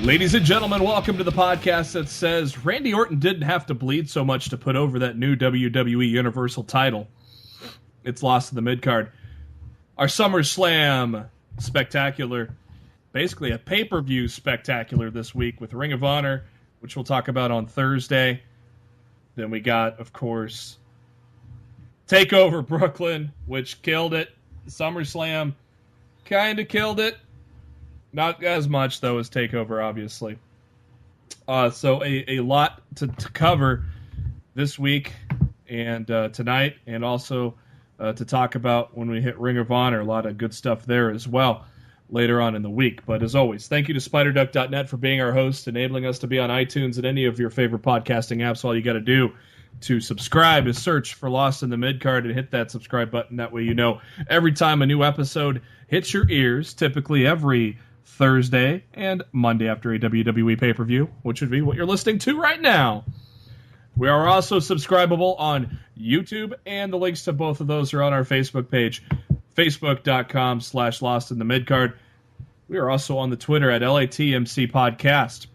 Ladies and gentlemen, welcome to the podcast that says Randy Orton didn't have to bleed so much to put over that new WWE Universal title. It's lost in the Midcard. Our SummerSlam spectacular, basically a pay-per-view spectacular this week with Ring of Honor, which we'll talk about on Thursday. Then we got, of course, Takeover Brooklyn, which killed it. SummerSlam kind of killed it. Not as much, though, as TakeOver, obviously. So a lot to cover this week and tonight, and also to talk about when we hit Ring of Honor. A lot of good stuff there as well later on in the week. But as always, thank you to SpiderDuck.net for being our host, enabling us to be on iTunes and any of your favorite podcasting apps. All you got to do to subscribe is search for Lost in the Midcard and hit that subscribe button. That way you know every time a new episode hits your ears, typically every Thursday and Monday after a WWE pay-per-view, which would be what you're listening to right now. We are also subscribable on YouTube, and the links to both of those are on our Facebook page, facebook.com/LostInTheMidcard. We are also on the Twitter at LATMC Podcast.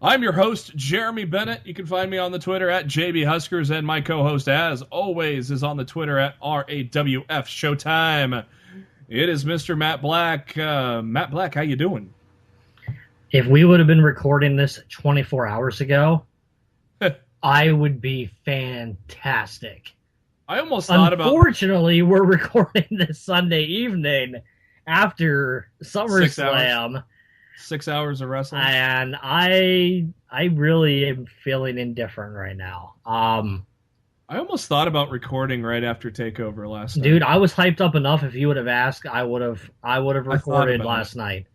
I'm your host, Jeremy Bennett. You can find me on the Twitter at JBHuskers, and my co-host, as always, is on the Twitter at RAWF Showtime. It is Mr. Matt Black. Matt Black, how you doing? If we would have been recording this 24 hours ago, I would be fantastic. I almost thought about... Unfortunately, we're recording this Sunday evening after SummerSlam. 6 hours of wrestling. And I really am feeling indifferent right now. I almost thought about recording right after TakeOver last night. Dude, I was hyped up enough. If you would have asked, I would have recorded last night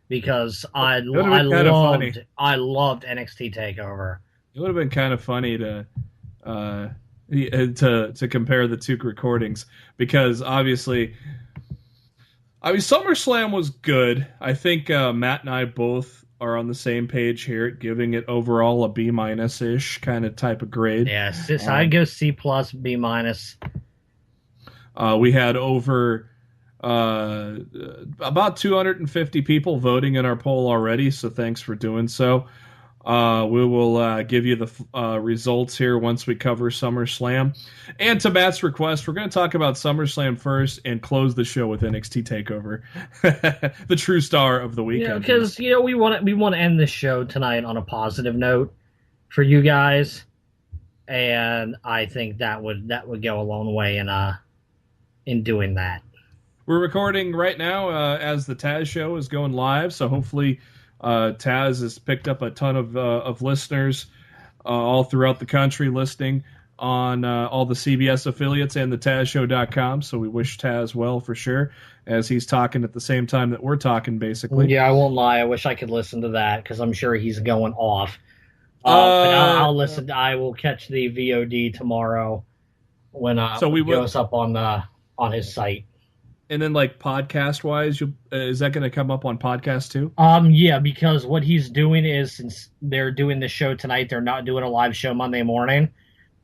because I loved NXT Takeover. It would have been kind of funny to compare the two recordings because obviously, SummerSlam was good. I think Matt and I both are on the same page here, giving it overall a B-ish kind of type of grade. Yes, I'd go C+, B-. We had over about 250 people voting in our poll already, so thanks for doing so. We will give you the results here once we cover SummerSlam. And to Matt's request, we're going to talk about SummerSlam first and close the show with NXT TakeOver, the true star of the weekend. Because we want to end this show tonight on a positive note for you guys, and I think that would go a long way in doing that. We're recording right now as the Taz show is going live, so hopefully. Taz has picked up a ton of listeners all throughout the country listening on all the CBS affiliates and the TazShow.com, so we wish Taz well for sure, as he's talking at the same time that we're talking, basically. Yeah, I won't lie. I wish I could listen to that, because I'm sure he's going off. But I'll listen. I will catch the VOD tomorrow when it goes up on his site. And then, like, podcast-wise, is that going to come up on podcast, too? Yeah, because what he's doing is, since they're doing the show tonight, they're not doing a live show Monday morning.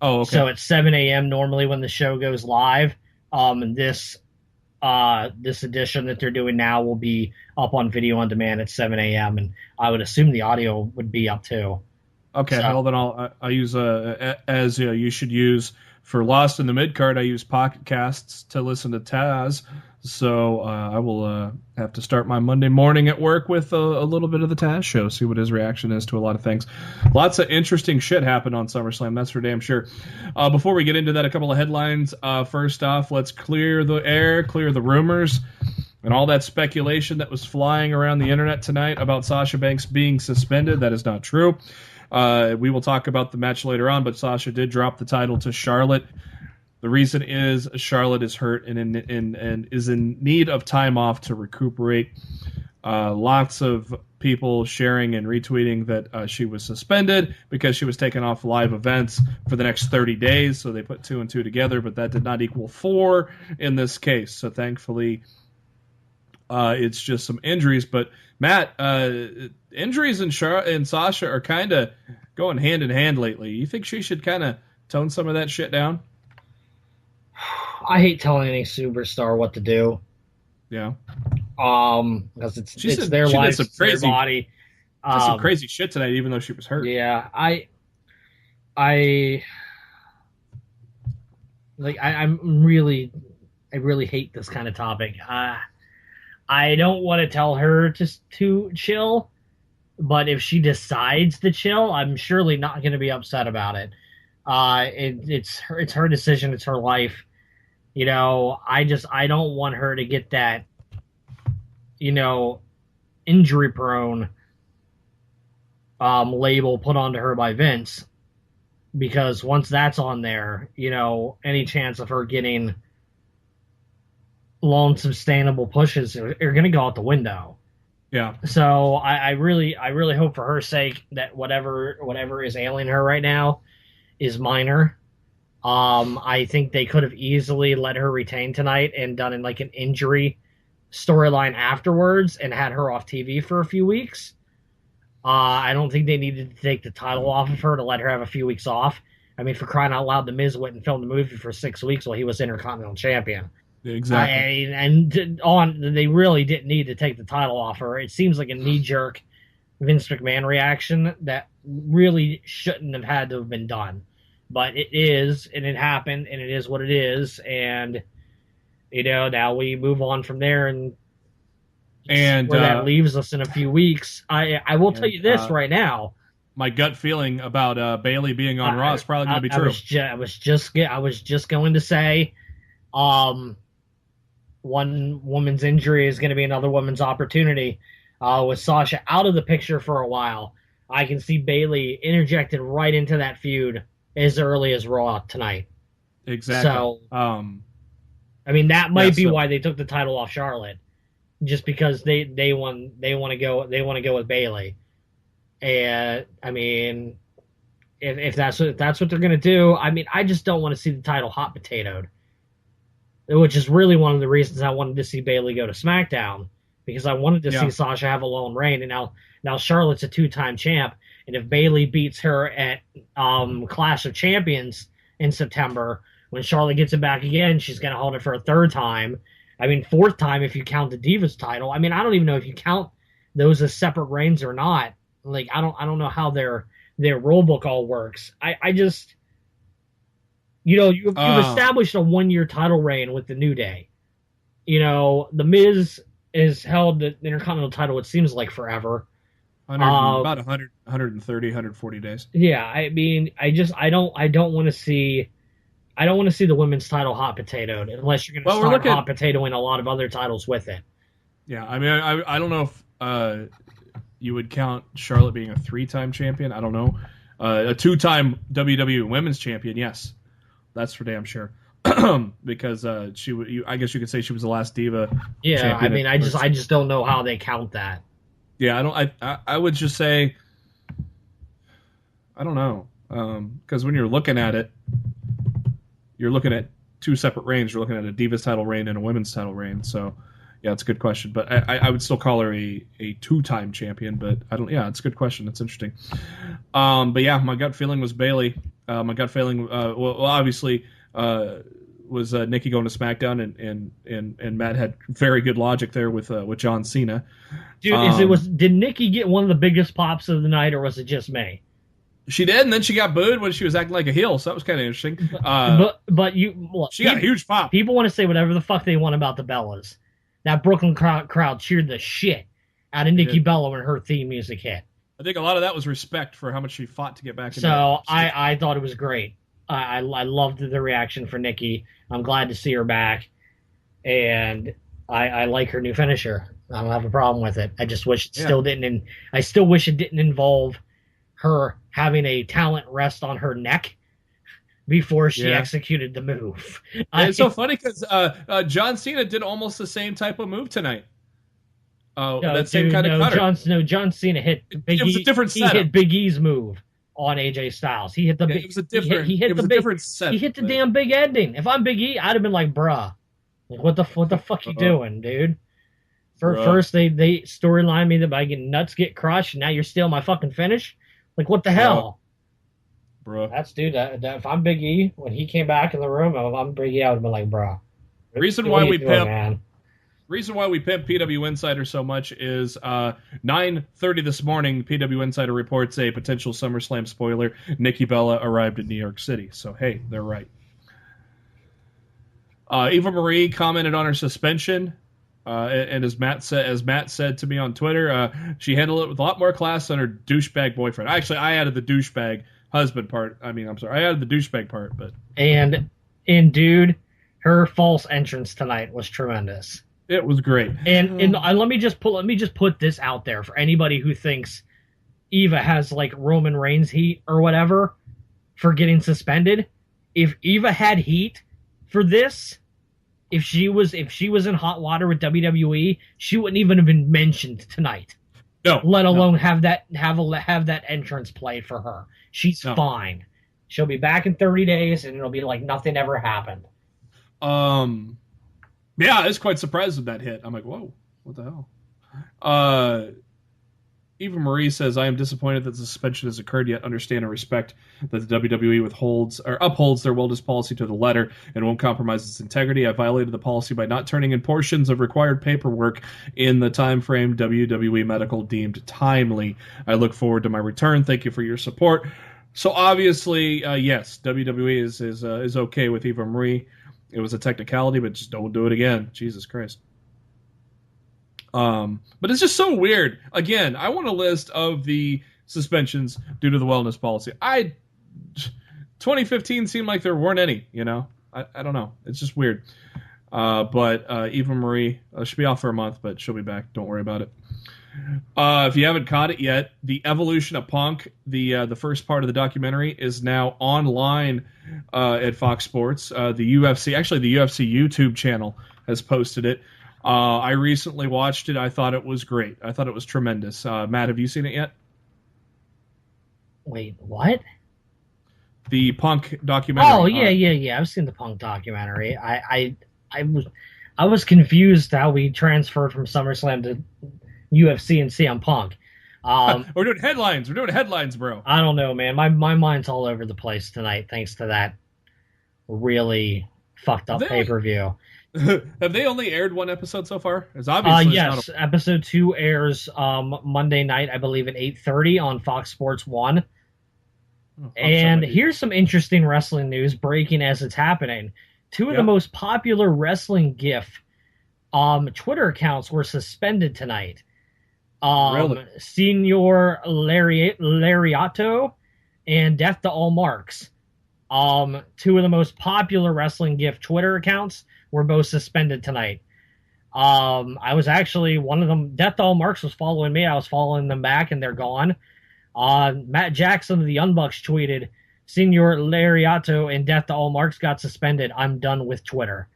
Oh, okay. So it's 7 a.m. normally when the show goes live. And this edition that they're doing now will be up on video on demand at 7 a.m. And I would assume the audio would be up, too. Okay, well, then I'll use, as you should use for Lost in the Midcard, I use Pocket Casts to listen to Taz. So I will have to start my Monday morning at work with a little bit of the Taz show, see what his reaction is to a lot of things. Lots of interesting shit happened on SummerSlam, that's for damn sure. Before we get into that, a couple of headlines. First off, let's clear the air, clear the rumors, and all that speculation that was flying around the internet tonight about Sasha Banks being suspended. That is not true. We will talk about the match later on, but Sasha did drop the title to Charlotte. The reason is Charlotte is hurt and is in need of time off to recuperate. Lots of people sharing and retweeting that she was suspended because she was taken off live events for the next 30 days. So they put 2 and 2 together, but that did not equal 4 in this case. So thankfully, it's just some injuries. But Matt, injuries in Sasha are kind of going hand in hand lately. You think she should kind of tone some of that shit down? I hate telling any superstar what to do. Yeah. Because it's their life, it's their body. Did some crazy shit tonight, even though she was hurt. Yeah, I really hate this kind of topic. I don't want to tell her to chill, but if she decides to chill, I'm surely not going to be upset about it. It's her decision. It's her life. You know, I don't want her to get that, injury prone label put onto her by Vince, because once that's on there, any chance of her getting long sustainable pushes are going to go out the window. Yeah. So I really hope for her sake that whatever is ailing her right now is minor. I think they could have easily let her retain tonight and done in like an injury storyline afterwards and had her off TV for a few weeks. I don't think they needed to take the title off of her to let her have a few weeks off. I mean, for crying out loud, The Miz went and filmed the movie for 6 weeks while he was Intercontinental Champion. Exactly. They really didn't need to take the title off her. It seems like a knee-jerk Vince McMahon reaction that really shouldn't have had to have been done. But it is, and it happened, and it is what it is, and now we move on from there, and where that leaves us in a few weeks. I will tell you this right now. My gut feeling about Bayley being on Raw is probably going to be true. I was just going to say, one woman's injury is going to be another woman's opportunity. With Sasha out of the picture for a while, I can see Bayley interjected right into that feud as early as Raw tonight. Exactly. So, that might be why they took the title off Charlotte, just because they want to go with Bayley. And if that's what they're gonna do, I just don't want to see the title hot potatoed, which is really one of the reasons I wanted to see Bayley go to SmackDown, because I wanted to see Sasha have a lone reign, and now Charlotte's a 2-time champ. And if Bayley beats her at Clash of Champions in September, when Charlotte gets it back again, she's going to hold it for a 3rd time. 4th time if you count the Divas title. I don't even know if you count those as separate reigns or not. Like, I don't know how their rule book all works. I just, you've established a 1-year title reign with the New Day. The Miz has held the Intercontinental title, it seems like forever. About 130, 140 days. Yeah, I don't want to see the women's title hot potatoed unless you're going to start hot potatoing a lot of other titles with it. Yeah, I don't know if you would count Charlotte being a 3-time champion. I don't know. A 2-time WWE Women's Champion, yes, that's for damn sure. Because I guess you could say she was the last Diva. Yeah, I just don't know how they count that. Yeah, I would just say, I don't know, because when you're looking at it, you're looking at 2 separate reigns. You're looking at a Divas title reign and a Women's title reign. So, yeah, it's a good question. But I would still call her a 2-time champion. But I don't. Yeah, it's a good question. It's interesting. But yeah, my gut feeling was Bayley. My gut feeling, obviously, was Nikki going to SmackDown, and Matt had very good logic there with John Cena. Dude, did Nikki get one of the biggest pops of the night, or was it just me? She did, and then she got booed when she was acting like a heel, so that was kind of interesting. She got a huge pop. People want to say whatever the fuck they want about the Bellas. That Brooklyn crowd cheered the shit out of Nikki Bella when her theme music hit. I think a lot of that was respect for how much she fought to get back in. So I thought it was great. I loved the reaction for Nikki. I'm glad to see her back, and I like her new finisher. I don't have a problem with it. I just wish it still didn't. I still wish it didn't involve her having a talent rest on her neck before she executed the move. It's so funny because John Cena did almost the same type of move tonight. Oh, that same kind of cutter. John Cena hit Big E. It was a different setup. He hit Big E's move on AJ Styles. He hit the big. It was a different. He hit it was the a big. different set. He hit the damn big ending. If I'm Big E, I'd have been like, bruh, like, what the fuck you doing, dude? First they storyline me that I get nuts get crushed, and now you're stealing my fucking finish. Like, what the hell? Bruh. That's dude. That if I'm Big E, when he came back in the room, if I'm Big E, I would have been like, bruh. Reason why we pimp PW Insider so much is 9:30 this morning. PW Insider reports a potential SummerSlam spoiler. Nikki Bella arrived in New York City. So hey, they're right. Eva Marie commented on her suspension, and as Matt said to me on Twitter, she handled it with a lot more class than her douchebag boyfriend. Actually, I added the douchebag husband part. I added the douchebag part, but and dude, her false entrance tonight was tremendous. It was great. And let me just put this out there for anybody who thinks Eva has like Roman Reigns heat or whatever for getting suspended. If Eva had heat for this, if she was in hot water with WWE, she wouldn't even have been mentioned tonight. No. Let alone have that entrance play for her. She's fine. She'll be back in 30 days and it'll be like nothing ever happened. Yeah, I was quite surprised with that hit. I'm like, whoa, what the hell? Eva Marie says, I am disappointed that the suspension has occurred, yet understand and respect that the WWE upholds their wellness policy to the letter and won't compromise its integrity. I violated the policy by not turning in portions of required paperwork in the time frame WWE Medical deemed timely. I look forward to my return. Thank you for your support. So obviously, yes, WWE is okay with Eva Marie. It was a technicality, but just don't do it again. Jesus Christ. But it's just so weird. Again, I want a list of the suspensions due to the wellness policy. 2015 seemed like there weren't any, you know? I don't know. It's just weird. But Eva Marie, she'll be off for a month, but she'll be back. Don't worry about it. If you haven't caught it yet, the evolution of Punk, the first part of the documentary, is now online at Fox Sports. The UFC YouTube channel has posted it. I recently watched it. I thought it was great. I thought it was tremendous. Matt, have you seen it yet? Wait, what? The Punk documentary. Oh yeah. I've seen the Punk documentary. I was confused how we transferred from SummerSlam to UFC and CM Punk. We're doing headlines. We're doing headlines, bro. I don't know, man. My mind's all over the place tonight thanks to that really fucked up pay-per-view. Have they only aired one episode so far? It's obviously yes. Episode 2 airs Monday night, I believe, at 8:30 on Fox Sports 1. And here's some interesting wrestling news breaking as it's happening. Two of the most popular wrestling GIF Twitter accounts were suspended tonight. Really? Senior Lariato and Death to All Marks. Two of the most popular wrestling GIF Twitter accounts were both suspended tonight. I was actually one of them. Death to All Marks was following me. I was following them back, and they're gone. Matt Jackson of the Young Bucks tweeted, Senior Lariato and Death to All Marks got suspended. I'm done with Twitter.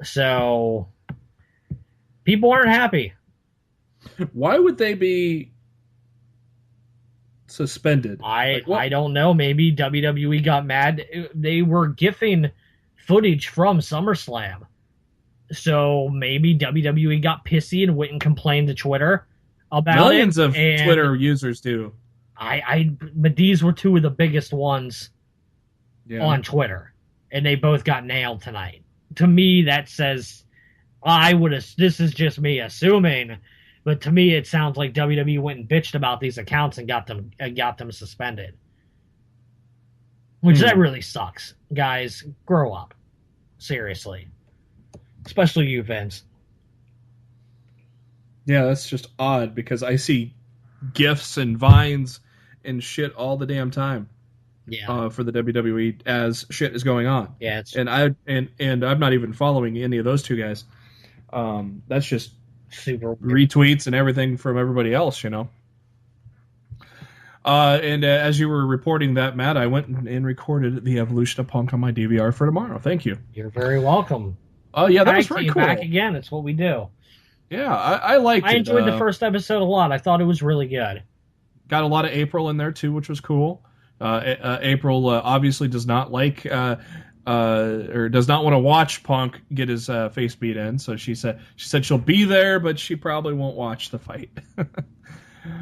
So, people aren't happy. Why would they be suspended? I don't know. Maybe WWE got mad. They were gifting footage from SummerSlam. So maybe WWE got pissy and went and complained to Twitter about Millions of Twitter users do. But these were two of the biggest ones on Twitter. And they both got nailed tonight. To me, that says, this is just me assuming, but to me, it sounds like WWE went and bitched about these accounts and got them suspended. Which that really sucks. Guys, grow up. Seriously. Especially you, Vince. Yeah, that's just odd because I see GIFs and Vines and shit all the damn time. Yeah. For the WWE as shit is going on. Yeah, and I'm not even following any of those two guys. That's just super retweets and everything from everybody else, you know. And as you were reporting that, Matt, I went and recorded the Evolution of Punk on my DVR for tomorrow. Thank you. You're very welcome. Oh yeah, that was very cool. Back again. It's what we do. Yeah, I liked it. I enjoyed the first episode a lot. I thought it was really good. Got a lot of April in there too, which was cool. April obviously does not like or does not want to watch Punk get his face beat in. So she said she'll be there, but she probably won't watch the fight.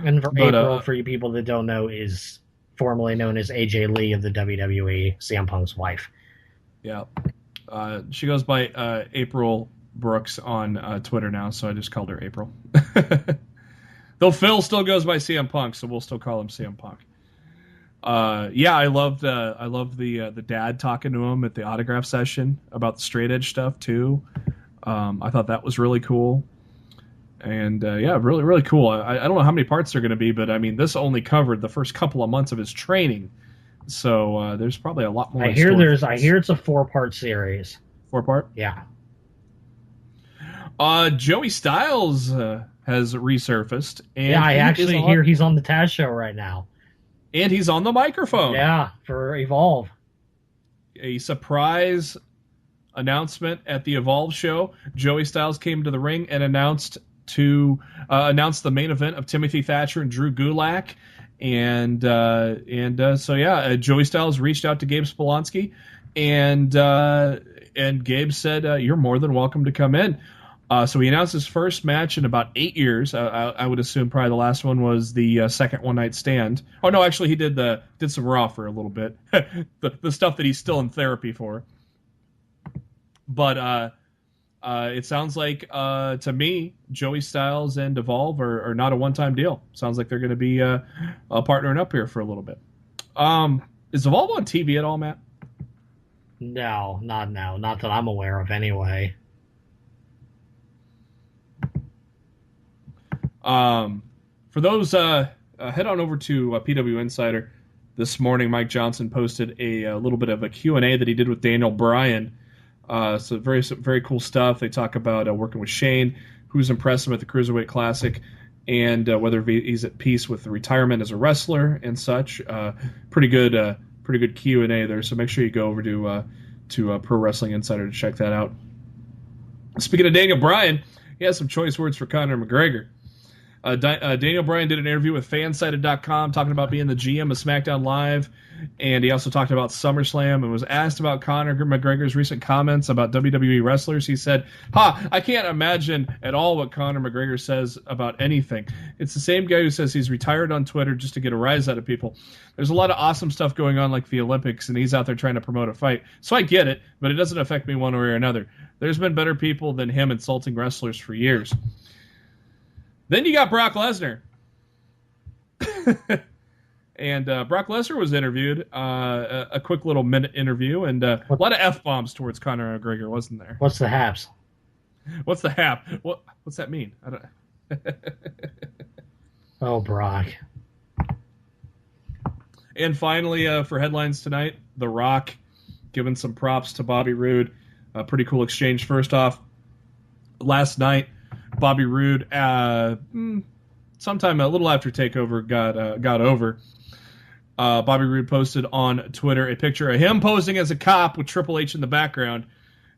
And April, for you people that don't know, is formerly known as AJ Lee of the WWE, CM Punk's wife. Yeah, she goes by April Brooks on Twitter now, so I just called her April. Though Phil still goes by CM Punk, so we'll still call him CM Punk. Yeah, I loved the dad talking to him at the autograph session about the straight edge stuff too. I thought that was really cool, and yeah, really really cool. I don't know how many parts they're going to be, but I mean, this only covered the first couple of months of his training, so there's probably a lot more. I hear it's a 4-part series. 4-part? Yeah. Joey Styles has resurfaced, and yeah, I actually hear he's on the Taz show right now. And he's on the microphone. Yeah, for Evolve. A surprise announcement at the Evolve show. Joey Styles came to the ring and announced the main event of Timothy Thatcher and Drew Gulak. And so yeah, Joey Styles reached out to Gabe Spolonsky, and Gabe said, "You're more than welcome to come in." So he announced his first match in about 8 years. I would assume probably the last one was the second One Night Stand. Oh no, actually he did some Raw for a little bit, the stuff that he's still in therapy for. But it sounds like to me, Joey Styles and Evolve are not a one-time deal. Sounds like they're going to be partnering up here for a little bit. Is Evolve on TV at all, Matt? No, not now. Not that I'm aware of, anyway. For those, head on over to PW Insider. This morning, Mike Johnson posted a little bit of a Q&A that he did with Daniel Bryan. So very cool stuff. They talk about working with Shane, who's impressed him at the Cruiserweight Classic, and whether he's at peace with the retirement as a wrestler and such. Pretty good Q&A there. So make sure you go over to Pro Wrestling Insider to check that out. Speaking of Daniel Bryan, he has some choice words for Conor McGregor. Daniel Bryan did an interview with Fansided.com talking about being the GM of SmackDown Live, and he also talked about SummerSlam and was asked about Conor McGregor's recent comments about WWE wrestlers. He said, I can't imagine at all what Conor McGregor says about anything. It's the same guy who says he's retired on Twitter just to get a rise out of people. There's a lot of awesome stuff going on like the Olympics, and he's out there trying to promote a fight. So I get it, but it doesn't affect me one way or another. There's been better people than him insulting wrestlers for years. Then you got Brock Lesnar. And Brock Lesnar was interviewed, a quick little minute interview, and a lot of F-bombs towards Conor McGregor, wasn't there? What's the haps? What's the hap? What's that mean? I don't... Oh, Brock. And finally, for headlines tonight, The Rock giving some props to Bobby Roode. A pretty cool exchange. First off, last night, Bobby Roode, sometime a little after Takeover got over, Bobby Roode posted on Twitter a picture of him posing as a cop with Triple H in the background,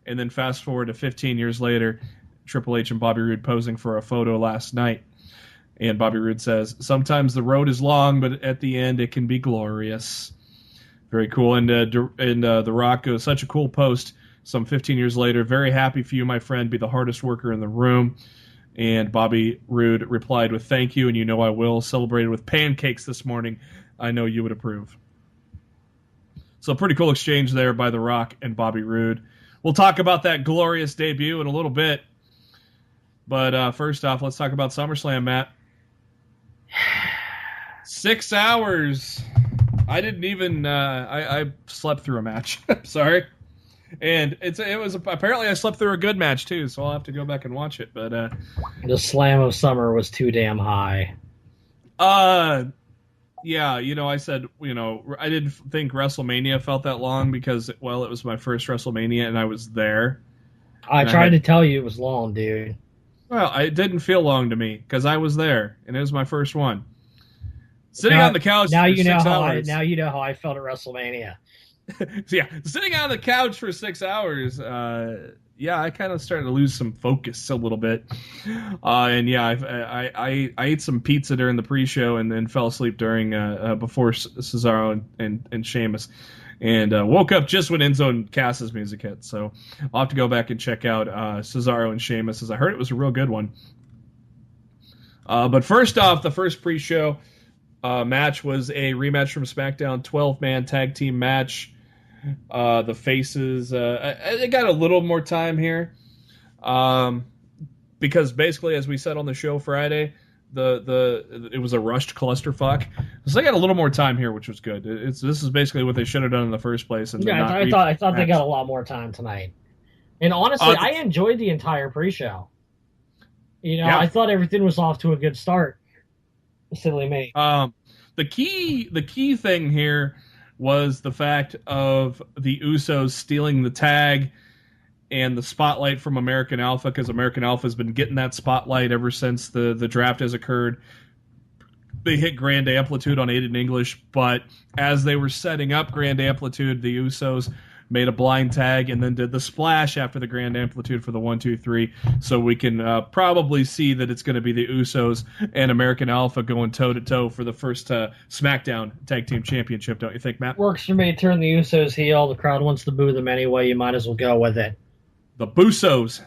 and then fast forward to 15 years later, Triple H and Bobby Roode posing for a photo last night. And Bobby Roode says, "Sometimes the road is long, but at the end it can be glorious." Very cool. And The Rock goes, "Such a cool post. Some 15 years later, very happy for you, my friend. Be the hardest worker in the room." And Bobby Roode replied with, "Thank you, and you know I will. Celebrated with pancakes this morning. I know you would approve." So pretty cool exchange there by The Rock and Bobby Roode. We'll talk about that glorious debut in a little bit. But first off, let's talk about SummerSlam, Matt. 6 hours. I didn't even... I slept through a match. Sorry. And it was apparently I slept through a good match too, so I'll have to go back and watch it. But the Slam of Summer was too damn high. Yeah, I said, I didn't think WrestleMania felt that long because, well, it was my first WrestleMania and I was there. I tried to tell you it was long, dude. Well, it didn't feel long to me because I was there and it was my first one. Sitting on the couch now for you know 6 how hours. now you know how I felt at WrestleMania. So yeah, sitting on the couch for 6 hours, yeah, I kind of started to lose some focus a little bit. And yeah, I ate some pizza during the pre-show and then fell asleep during before Cesaro and Sheamus. And woke up just when Enzo and Cass's music hit. So I'll have to go back and check out Cesaro and Sheamus, as I heard it was a real good one. But first off, the first pre-show match was a rematch from SmackDown, 12-man tag team match. The faces, they got a little more time here. Because basically, as we said on the show Friday, it was a rushed clusterfuck. So they got a little more time here, which was good. This is basically what they should have done in the first place. And yeah, I thought they got a lot more time tonight. And honestly, I enjoyed the entire pre-show. Yeah. I thought everything was off to a good start. Silly me. The key thing here was the fact of the Usos stealing the tag and the spotlight from American Alpha, because American Alpha has been getting that spotlight ever since the draft has occurred. They hit Grand Amplitude on Aiden English, but as they were setting up Grand Amplitude, the Usos made a blind tag and then did the splash after the Grand Amplitude for the 1, 2, 3. So we can probably see that it's going to be the Usos and American Alpha going toe-to-toe for the first SmackDown Tag Team Championship, don't you think, Matt? Works for me. Turn the Usos heel. The crowd wants to boo them anyway. You might as well go with it. The Busos.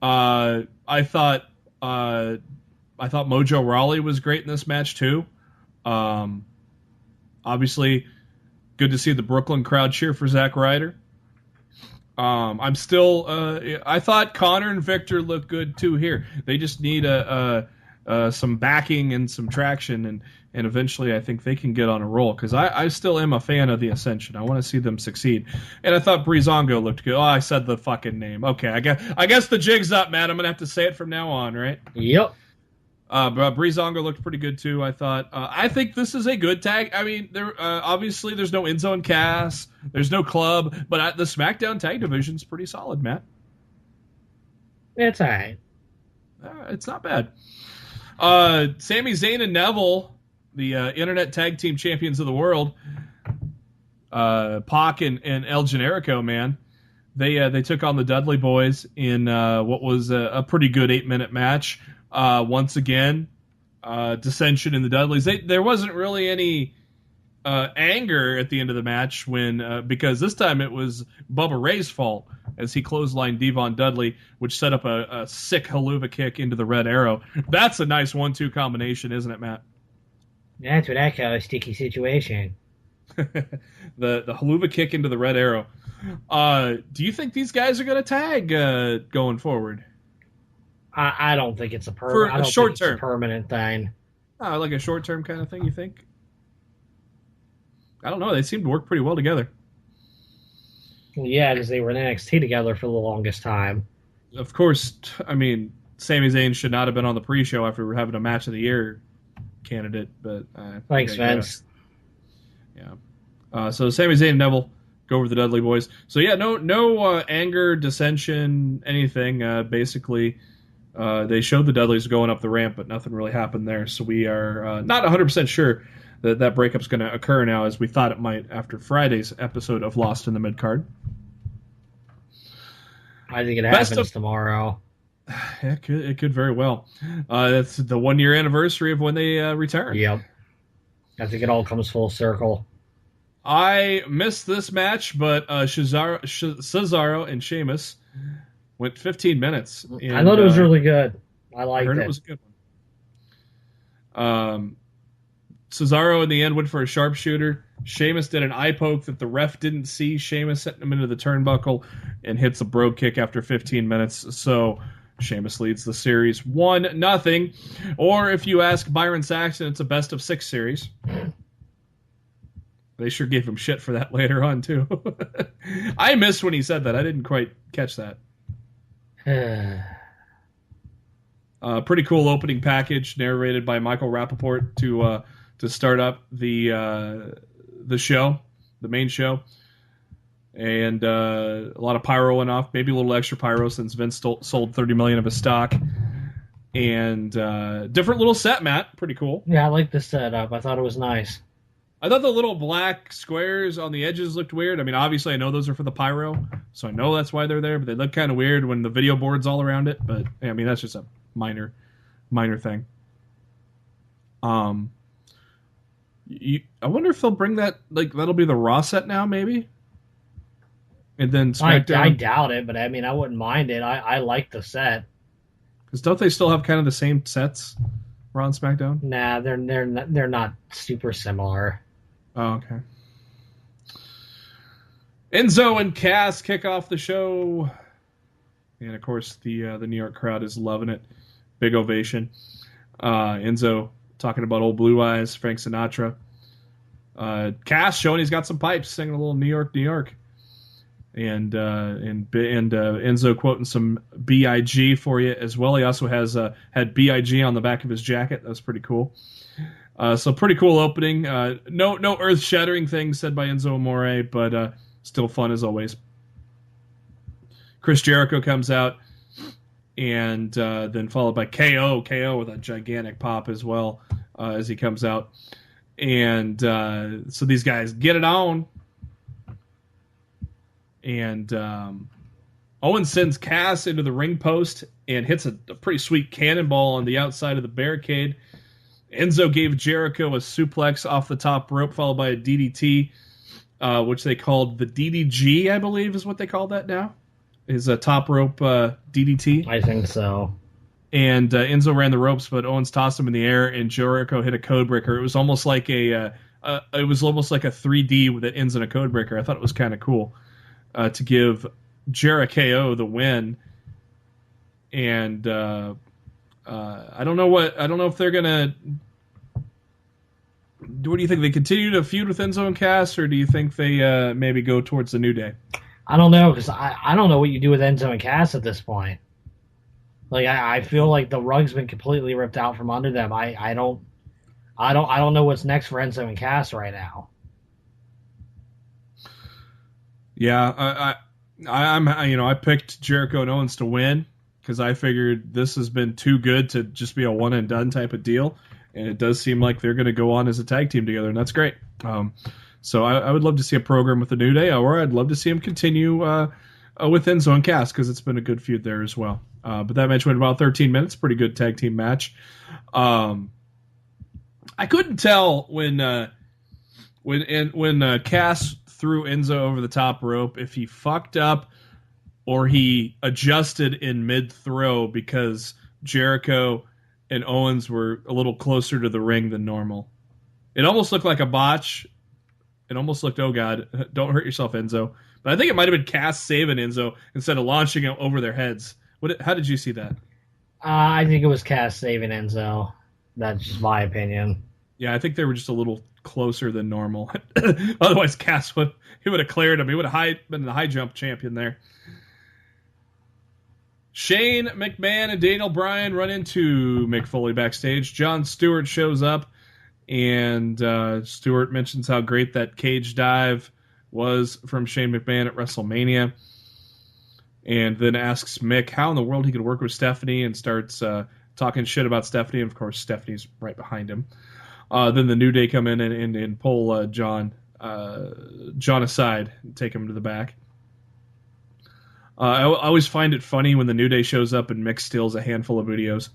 I thought Mojo Rawley was great in this match too. Obviously, good to see the Brooklyn crowd cheer for Zack Ryder. I'm still. I thought Connor and Victor look good too here. They just need some backing and some traction, and eventually I think they can get on a roll, because I still am a fan of the Ascension. I want to see them succeed. And I thought Breezango looked good. Oh, I said the fucking name. Okay, I guess the jig's up, Matt. I'm gonna have to say it from now on, right? Yep. But Breezango looked pretty good too, I thought. I think this is a good tag. I mean, obviously there's no Enzo and Cass, there's no Club, but the SmackDown tag division's pretty solid, Matt. It's all right. It's not bad. Sami Zayn and Neville, the Internet Tag Team Champions of the world, Pac and El Generico, man, they took on the Dudley Boys in what was a pretty good 8-minute match. Once again, dissension in the Dudleys. There wasn't really any anger at the end of the match because this time it was Bubba Ray's fault as he clotheslined Devon Dudley, which set up a sick haluva kick into the Red Arrow. That's a nice 1-2 combination, isn't it, Matt? That's what I call a sticky situation. the haluva kick into the Red Arrow. Do you think these guys are going to tag going forward? I don't think it's a permanent thing. Like a short-term kind of thing, you think? I don't know. They seem to work pretty well together. Well, yeah, because they were in NXT together for the longest time. Of course, I mean, Sami Zayn should not have been on the pre-show after we were having a Match of the Year candidate, but... Thanks, Vince. Yeah. So Sami Zayn and Neville go over the Dudley Boys. So yeah, no anger, dissension, anything. Basically... they showed the Dudleys going up the ramp, but nothing really happened there. So we are not 100% sure that breakup's going to occur now, as we thought it might after Friday's episode of Lost in the Midcard. I think it happens tomorrow. Yeah, it could very well. That's the 1-year anniversary of when they returned. Yep. I think it all comes full circle. I missed this match, but Cesaro and Sheamus went 15 minutes. And, I thought it was really good. I liked it. It was a good one. Cesaro in the end went for a sharpshooter. Sheamus did an eye poke that the ref didn't see. Sheamus sent him into the turnbuckle and hits a bro kick after 15 minutes. So Sheamus leads the series 1-0. Or if you ask Byron Saxton, it's a best-of-6 series. They sure gave him shit for that later on, too. I missed when he said that. I didn't quite catch that. Pretty cool opening package narrated by Michael Rappaport to start up the show, the main show, and a lot of pyro went off, maybe a little extra pyro since Vince sold 30 million of his stock, and different little set, Matt, pretty cool. Yeah, I like the setup. I thought it was nice. I thought the little black squares on the edges looked weird. I mean, obviously, I know those are for the pyro, so I know that's why they're there. But they look kind of weird when the video board's all around it. But I mean, that's just a minor thing. I wonder if they'll bring that. Like, that'll be the Raw set now, maybe. And then SmackDown. I doubt it, but I mean, I wouldn't mind it. I like the set. Because don't they still have kind of the same sets, Raw and SmackDown? Nah, they're not super similar. Oh, okay. Enzo and Cass kick off the show, and of course the New York crowd is loving it. Big ovation. Enzo talking about old Blue Eyes, Frank Sinatra. Cass showing he's got some pipes, singing a little New York, New York. And Enzo quoting some BIG for you as well. He also has had BIG on the back of his jacket. That was pretty cool. So pretty cool opening. No earth-shattering things said by Enzo Amore, but still fun as always. Chris Jericho comes out, and then followed by KO with a gigantic pop as well as he comes out. And so these guys get it on. And Owens sends Cass into the ring post and hits a pretty sweet cannonball on the outside of the barricade. Enzo gave Jericho a suplex off the top rope, followed by a DDT, which they called the DDG, I believe is what they call that now. Is a top rope DDT. I think so. And Enzo ran the ropes, but Owens tossed him in the air, and Jericho hit a codebreaker. It was almost like a 3D that ends in a codebreaker. I thought it was kind of cool. To give Jericho the win, and I don't know if they're gonna. What do you think? They continue to feud with Enzo and Cass, or do you think they maybe go towards the New Day? I don't know, because I don't know what you do with Enzo and Cass at this point. Like I feel like the rug's been completely ripped out from under them. I don't know what's next for Enzo and Cass right now. Yeah, I picked Jericho and Owens to win because I figured this has been too good to just be a one and done type of deal, and it does seem like they're going to go on as a tag team together, and that's great. So I would love to see a program with the New Day, or I'd love to see them continue with Enzo and Cass because it's been a good feud there as well. But that match went about 13 minutes, pretty good tag team match. I couldn't tell when Cass threw Enzo over the top rope if he fucked up or he adjusted in mid-throw because Jericho and Owens were a little closer to the ring than normal. It almost looked like a botch. It almost looked, oh God, don't hurt yourself, Enzo. But I think it might have been Cass saving Enzo instead of launching him over their heads. How did you see that? I think it was Cass saving Enzo. That's just my opinion. Yeah, I think they were just a little closer than normal. Otherwise, Cass would have cleared him. He would have been the high jump champion there. Shane McMahon and Daniel Bryan run into Mick Foley backstage. Jon Stewart shows up, and Stewart mentions how great that cage dive was from Shane McMahon at WrestleMania, and then asks Mick how in the world he could work with Stephanie, and starts talking shit about Stephanie. And of course, Stephanie's right behind him. Then the New Day come in and pull John aside and take him to the back. I always find it funny when the New Day shows up and Mick steals a handful of videos.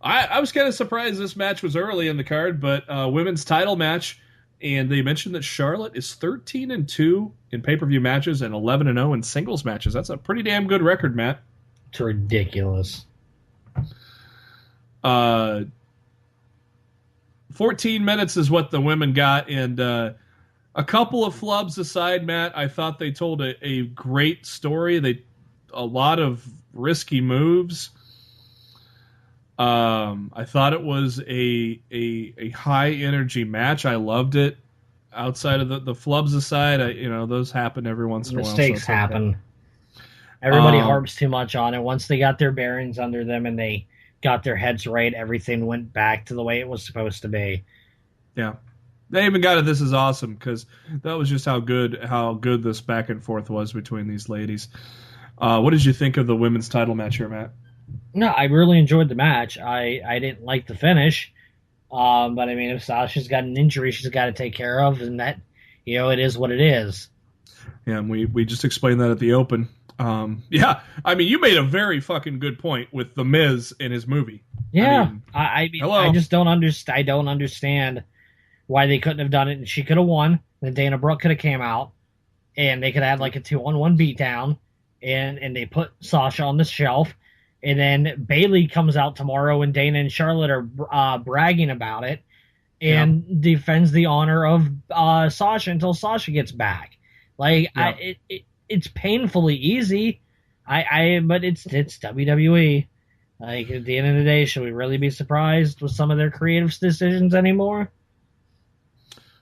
I was kind of surprised this match was early in the card, but women's title match, and they mentioned that Charlotte is 13-2 in pay-per-view matches and 11-0 in singles matches. That's a pretty damn good record, Matt. It's ridiculous. 14 minutes is what the women got, and a couple of flubs aside, Matt, I thought they told a great story. A lot of risky moves. I thought it was a high energy match. I loved it. Outside of the flubs aside, those happen every once in a while. Mistakes happen. Everybody harps too much on it. Once they got their bearings under them and they got their heads right, everything went back to the way it was supposed to be. Yeah. They even got it. This is awesome because that was just how good this back and forth was between these ladies. What did you think of the women's title match here, Matt? No, I really enjoyed the match. I didn't like the finish. But I mean, if Sasha's got an injury she's got to take care of, and that, it is what it is. Yeah, and we just explained that at the open. Yeah, I mean, you made a very fucking good point with The Miz in his movie. Yeah, I mean, hello. I just don't understand. I don't understand why they couldn't have done it. And she could have won. Then Dana Brooke could have came out, and they could have had like a 2-on-1 beatdown, and they put Sasha on the shelf, and then Bayley comes out tomorrow, and Dana and Charlotte are bragging about it, and defends the honor of Sasha until Sasha gets back. Like, it's painfully easy. But it's WWE. Like, at the end of the day, should we really be surprised with some of their creative decisions anymore?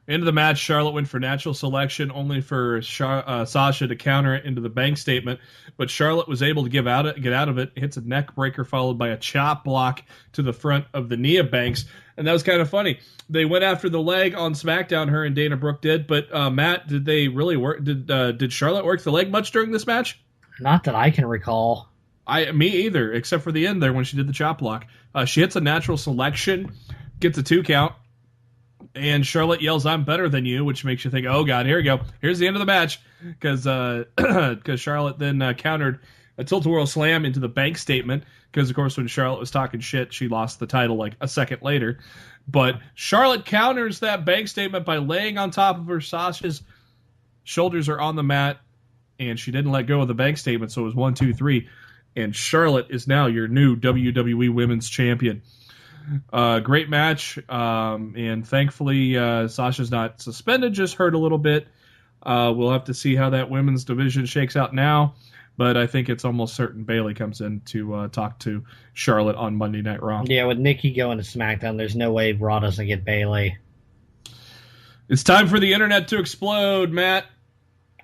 Into the match, Charlotte went for natural selection, only for Sasha to counter it into the bank statement. But Charlotte was able to get out of it, hits a neck breaker followed by a chop block to the front of the Nia Banks. And that was kind of funny. They went after the leg on SmackDown, her and Dana Brooke did. But Matt, did they really work? Did Charlotte work the leg much during this match? Not that I can recall. Me either, except for the end there when she did the chop block. She hits a natural selection, gets a 2 count, and Charlotte yells, "I'm better than you," which makes you think, oh, God, here we go. Here's the end of the match, because Charlotte then countered a tilt-a-whirl slam into the bank statement, because, of course, when Charlotte was talking shit, she lost the title like a second later. But Charlotte counters that bank statement by laying on top of her. Sasha's shoulders are on the mat, and she didn't let go of the bank statement, so it was 1, 2, 3. And Charlotte is now your new WWE Women's Champion. Great match, and thankfully Sasha's not suspended, just hurt a little bit. We'll have to see how that women's division shakes out now, but I think it's almost certain Bayley comes in to talk to Charlotte on Monday Night Raw. Yeah, with Nikki going to SmackDown, there's no way Raw doesn't get Bayley. It's time for the internet to explode, Matt.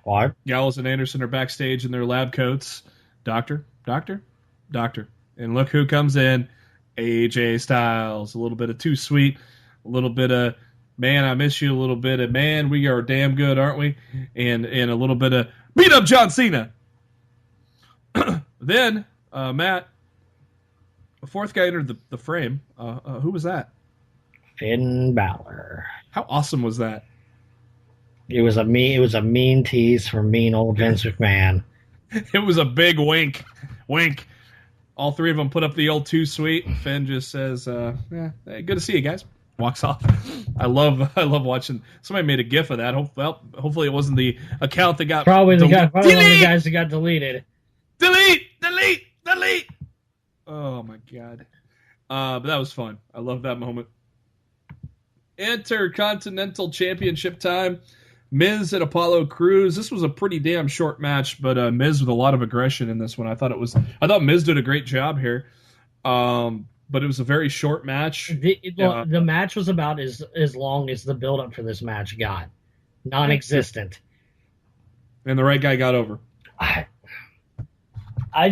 What? Gallows and Anderson are backstage in their lab coats. Doctor. And look who comes in. AJ Styles. A little bit of Too Sweet. A little bit of, man, I miss you. A little bit of, man, we are damn good, aren't we? And a little bit of, beat up John Cena. Then, Matt, a fourth guy entered the frame. Who was that? Finn Balor. How awesome was that? It was a mean tease from mean old Vince McMahon. It was a big wink. All three of them put up the old Too Sweet. Finn just says, hey, good to see you guys. Walks off. I love watching. Somebody made a GIF of that. Hopefully it wasn't the account that got probably one of the guys that got deleted. Delete. Oh my God. But that was fun. I love that moment. Intercontinental Championship time. Miz and Apollo Crews. This was a pretty damn short match, but Miz with a lot of aggression in this one. I thought Miz did a great job here. But it was a very short match. The match was about as long as the build-up for this match got. Non-existent. And the right guy got over. I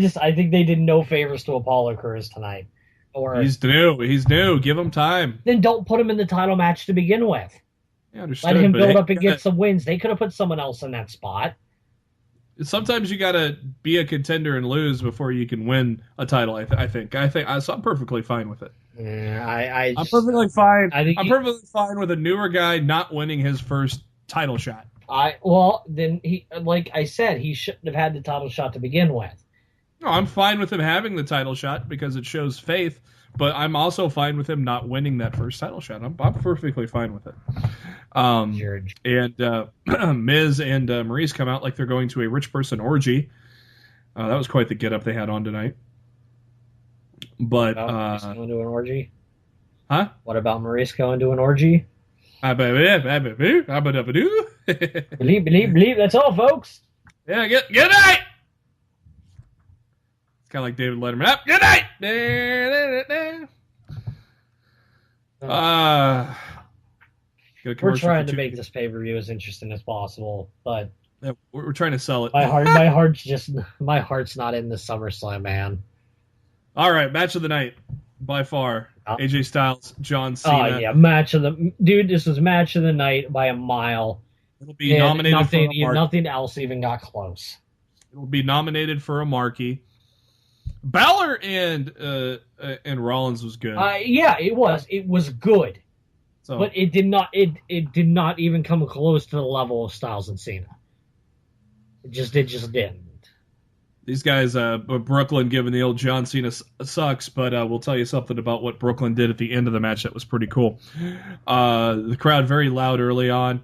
think they did no favors to Apollo Crews tonight. He's new. Give him time. Then don't put him in the title match to begin with. Yeah, understood. Let him build up and get some wins. They could have put someone else in that spot. Sometimes you got to be a contender and lose before you can win a title. I think. So I'm perfectly fine with it. Yeah, I'm perfectly fine. I'm perfectly fine with a newer guy not winning his first title shot. Then like I said, he shouldn't have had the title shot to begin with. No, I'm fine with him having the title shot because it shows faith. But I'm also fine with him not winning that first title shot. I'm perfectly fine with it. And Miz and Maurice come out like they're going to a rich person orgy. That was quite the get-up they had on tonight. But Maurice going to an orgy? Huh? What about Maurice going to an orgy? Believe. That's all, folks. Yeah, good night. It's kind of like David Letterman. Good night. We're trying to make this pay-per-view as interesting as possible, but yeah, we're trying to sell it. my heart's not in the SummerSlam, man. All right, match of the night by far. AJ Styles, John Cena. Oh yeah, this was match of the night by a mile. It'll be nominated for a marquee. Nothing else even got close. It'll be nominated for a marquee. Balor and Rollins was good. Yeah, it was. It was good. So, but it did not. It did not even come close to the level of Styles and Cena. It just didn't. these guys, Brooklyn giving the old John Cena sucks, but we'll tell you something about what Brooklyn did at the end of the match that was pretty cool. The crowd very loud early on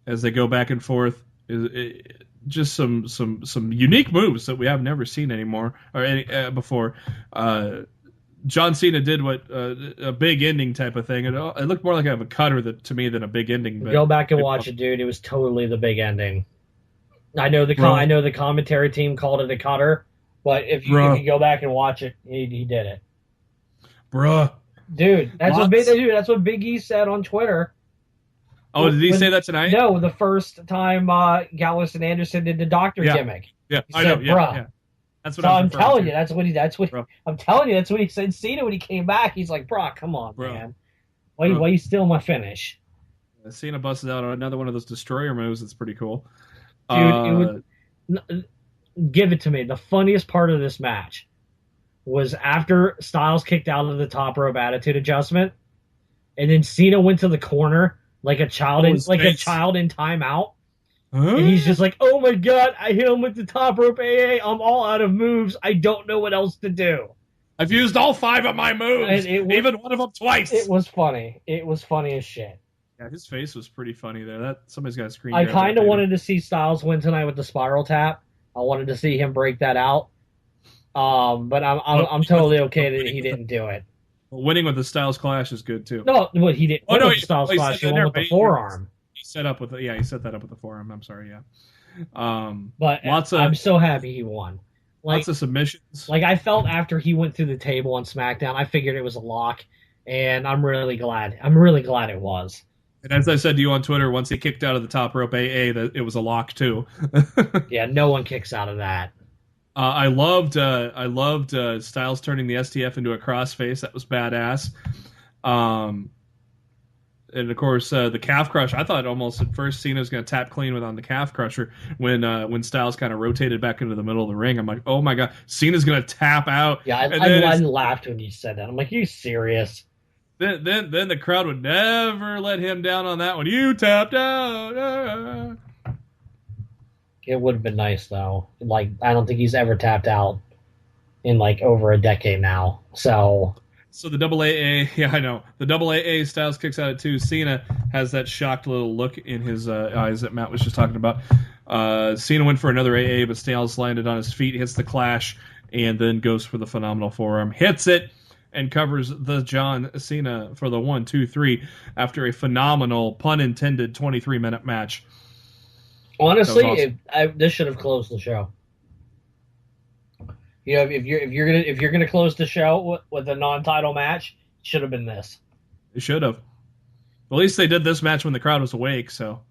as they go back and forth. Just some unique moves that we have never seen anymore or before. John Cena did what a big ending type of thing. It looked more like a cutter to me than a big ending. But go back and watch it, dude. It was totally the big ending. I know the commentary team called it a cutter, but if you go back and watch it, he did it. Bruh. Dude, that's what Big E said on Twitter. Oh, did he say that tonight? No, the first time Gallows and Anderson did the doctor gimmick. Yeah, I know. Yeah. That's what I'm telling you. I'm telling you. That's what he said. Cena when he came back, he's like, "Bro, come on, man. Why you steal my finish?" Cena busted out another one of those destroyer moves. That's pretty cool. Dude, give it to me. The funniest part of this match was after Styles kicked out of the top rope attitude adjustment, and then Cena went to the corner like a child in timeout. Huh? And he's just like, "Oh my god, I hit him with the top rope AA. I'm all out of moves. I don't know what else to do. I've used all 5 of my moves, even one of them twice." It was funny. It was funny as shit. Yeah, his face was pretty funny there. Somebody's got a screen. I kind of wanted to see Styles win tonight with the spiral tap. I wanted to see him break that out. But I'm totally okay that he didn't do it. Well, winning with the Styles Clash is good too. No, what he didn't. Oh no, the Styles Clash. He won with the forearm. He set that up with the forearm. I'm sorry, yeah. But I'm so happy he won. Lots of submissions. Like I felt after he went through the table on SmackDown, I figured it was a lock, and I'm really glad. I'm really glad it was. And as I said to you on Twitter, once he kicked out of the top rope AA, that it was a lock too. Yeah, no one kicks out of that. I loved Styles turning the STF into a crossface. That was badass. And of course, the calf crush. I thought almost at first Cena was going to tap clean on the calf crusher when Styles kind of rotated back into the middle of the ring. I'm like, oh my god, Cena's going to tap out. Yeah, I laughed when you said that. I'm like, are you serious? Then the crowd would never let him down on that one. You tapped out. It would have been nice though. Like I don't think he's ever tapped out in like over a decade now. So the double AA, yeah, I know. The double AA Styles kicks out at 2. Cena has that shocked little look in his eyes that Matt was just talking about. Cena went for another AA, but Styles landed on his feet, hits the clash, and then goes for the phenomenal forearm. Hits it and covers the John Cena for the 1, 2, 3 after a phenomenal, pun intended, 23-minute match. Honestly, awesome. This should have closed the show. You know, if you're gonna close the show with a non-title match, it should have been this. It should have. At least they did this match when the crowd was awake. So,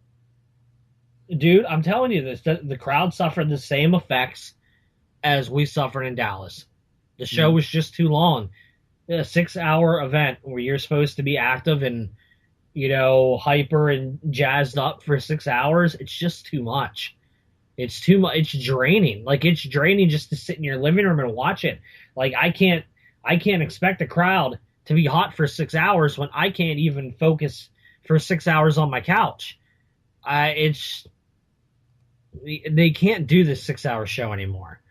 dude, I'm telling you this: the crowd suffered the same effects as we suffered in Dallas. The show was just too long. A 6-hour event where you're supposed to be active and, you know, hyper and jazzed up for 6 hours. It's just too much. It's too much. It's draining. Like it's draining just to sit in your living room and watch it. Like I can't expect a crowd to be hot for 6 hours when I can't even focus for 6 hours on my couch. They can't do this 6-hour show anymore.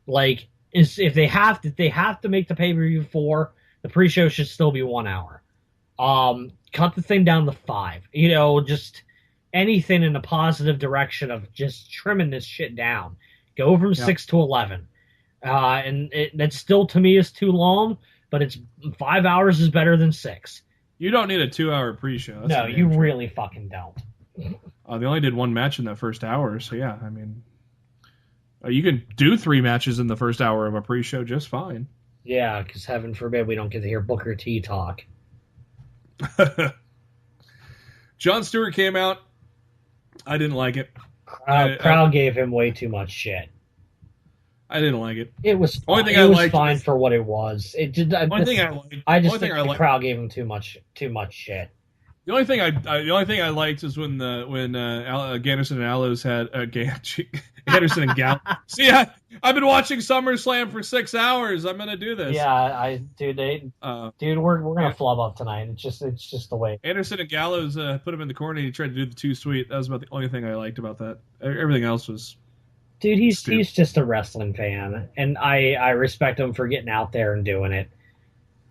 Like if they have to make the pay-per-view 4, the pre-show should still be 1 hour. Cut the thing down to 5. You know, just anything in a positive direction of just trimming this shit down. Go from 6 to 11. And that still to me is too long, but it's 5 hours is better than 6. You don't need a 2-hour pre-show. No, you really fucking don't. They only did 1 match in that first hour, so yeah, I mean, you can do 3 matches in the first hour of a pre-show just fine. Yeah, because heaven forbid we don't get to hear Booker T talk. Jon Stewart came out. I didn't like it. Crowd gave him way too much shit. I didn't like it. It was fine. It was fine for what it was. It did. One thing I liked. I just think the crowd gave him too much shit. The only thing I liked is when Ganderson and Gallows had Ganderson and Gallows. See, I've been watching SummerSlam for 6 hours. I'm gonna do this. Yeah, we're gonna flub up tonight. It's just the way. Anderson and Gallows put him in the corner. And he tried to do the too sweet. That was about the only thing I liked about that. Everything else was. Dude, he's just a wrestling fan, and I respect him for getting out there and doing it.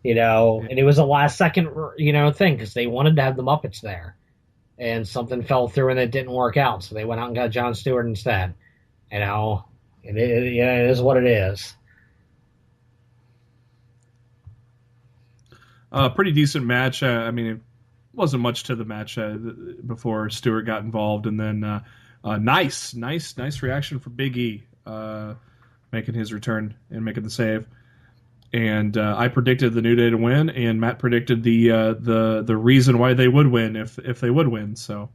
And it was a last second, thing because they wanted to have the Muppets there, and something fell through and it didn't work out, so they went out and got Jon Stewart instead. It is what it is. Pretty decent match. It wasn't much to the match before Stewart got involved, and then nice reaction for Big E making his return and making the save. And I predicted the New Day to win, and Matt predicted the reason why they would win if they would win. So,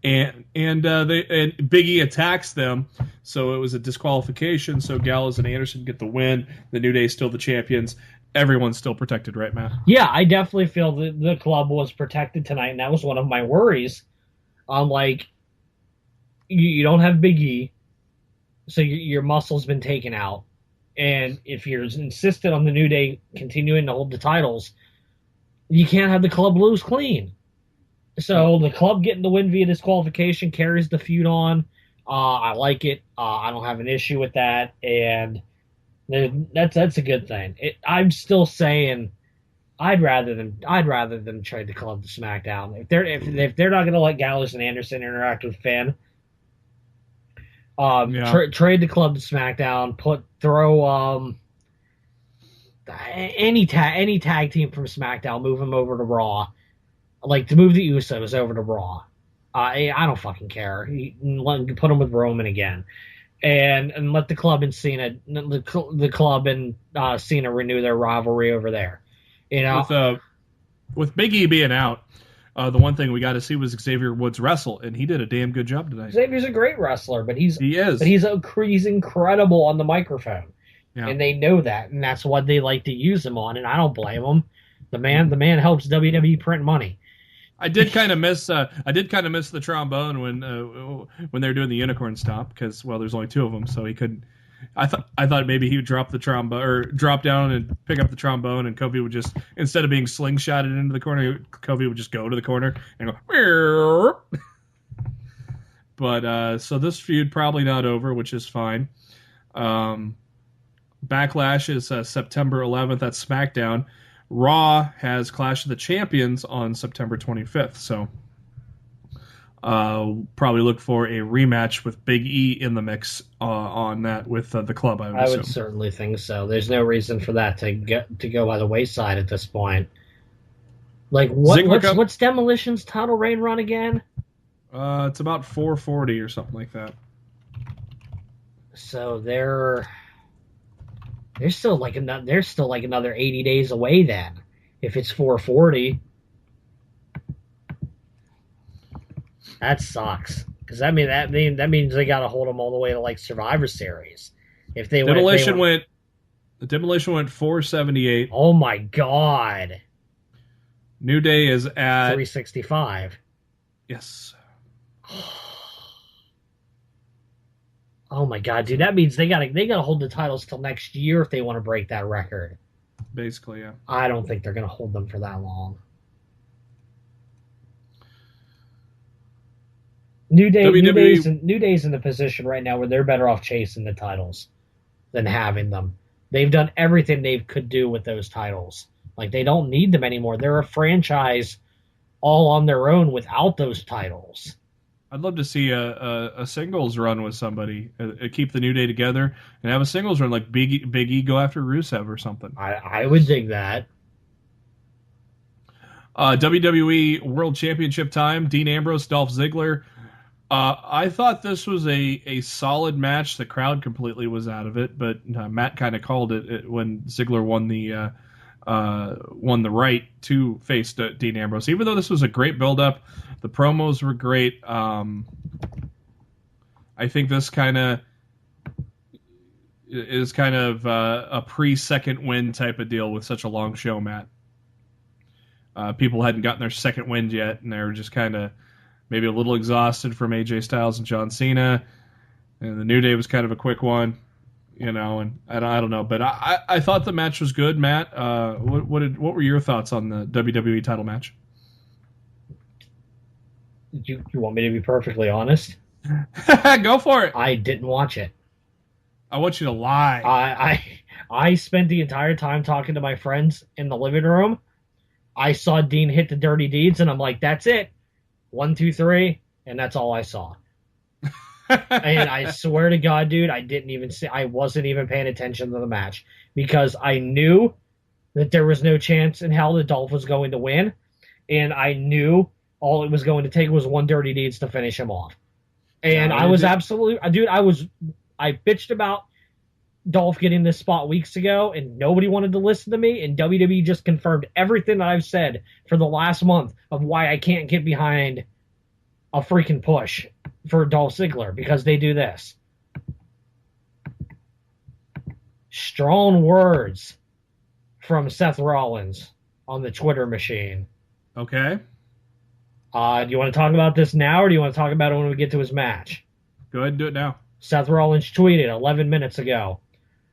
and Big E attacks them, so it was a disqualification. So Gallows and Anderson get the win. The New Day still the champions. Everyone's still protected, right, Matt? Yeah, I definitely feel that the club was protected tonight, and that was one of my worries. You don't have Big E, so your muscle's been taken out. And if you're insistent on the New Day continuing to hold the titles, you can't have the club lose clean. So the club getting the win via disqualification carries the feud on. I like it. I don't have an issue with that, and that's a good thing. I'm still saying I'd rather them trade the club to SmackDown. If they're not going to let Gallows and Anderson interact with Finn. Trade the club to SmackDown. Throw any tag team from SmackDown. Move them over to Raw. To move the Usos over to Raw. I don't fucking care. Put them with Roman again, and let the club and Cena, the club and Cena renew their rivalry over there. With Big E being out. The one thing we got to see was Xavier Woods wrestle, and he did a damn good job tonight. Xavier's a great wrestler, but he's incredible on the microphone, and they know that, and that's what they like to use him on. And I don't blame him. The man helps WWE print money. I did kind of miss the trombone when they were doing the unicorn stomp because there's only two of them, so he couldn't. I thought maybe he would drop the trombone or drop down and pick up the trombone, and Kofi would just, instead of being slingshotted into the corner, Kofi would just go to the corner and go. But so this feud probably not over, which is fine. Backlash is September 11th at SmackDown. Raw has Clash of the Champions on September 25th. So probably look for a rematch with Big E in the mix on that with the club. I would certainly think so. There's no reason for that to go by the wayside at this point. What's Demolition's title reign run again? It's about 440 or something like that. So they're still another 80 days away then. If it's 440. That sucks, because that means they got to hold them all the way to Survivor Series. If they Demolition went 478. Oh my god! New Day is at 365. Yes. Oh my god, dude! That means they gotta hold the titles till next year if they want to break that record. Basically, yeah. I don't think they're gonna hold them for that long. New Day's in the position right now where they're better off chasing the titles than having them. They've done everything they could do with those titles. They don't need them anymore. They're a franchise all on their own without those titles. I'd love to see a singles run with somebody. Keep the New Day together and have a singles run like Big E go after Rusev or something. I would dig that. WWE World Championship time. Dean Ambrose, Dolph Ziggler. I thought this was a solid match. The crowd completely was out of it, but Matt kind of called it when Ziggler won the right to face Dean Ambrose. Even though this was a great build-up, the promos were great. I think this is kind of a pre-second win type of deal with such a long show, Matt. People hadn't gotten their second wind yet, and they were just kind of maybe a little exhausted from AJ Styles and John Cena. And the New Day was kind of a quick one, and I don't know. But I thought the match was good, Matt. What were your thoughts on the WWE title match? You want me to be perfectly honest? Go for it. I didn't watch it. I want you to lie. I spent the entire time talking to my friends in the living room. I saw Dean hit the dirty deeds, and I'm like, that's it. 1, 2, 3, and that's all I saw. And I swear to God, dude, I wasn't even paying attention to the match because I knew that there was no chance in hell that Dolph was going to win, and I knew all it was going to take was 1 dirty deeds to finish him off. And I was absolutely, dude, I bitched about Dolph getting this spot weeks ago, and nobody wanted to listen to me, and WWE just confirmed everything that I've said for the last month of why I can't get behind a freaking push for Dolph Ziggler, because they do this. Strong words from Seth Rollins on the Twitter machine. Okay. Do you want to talk about this now, or do you want to talk about it when we get to his match? Go ahead and do it now. Seth Rollins tweeted 11 minutes ago,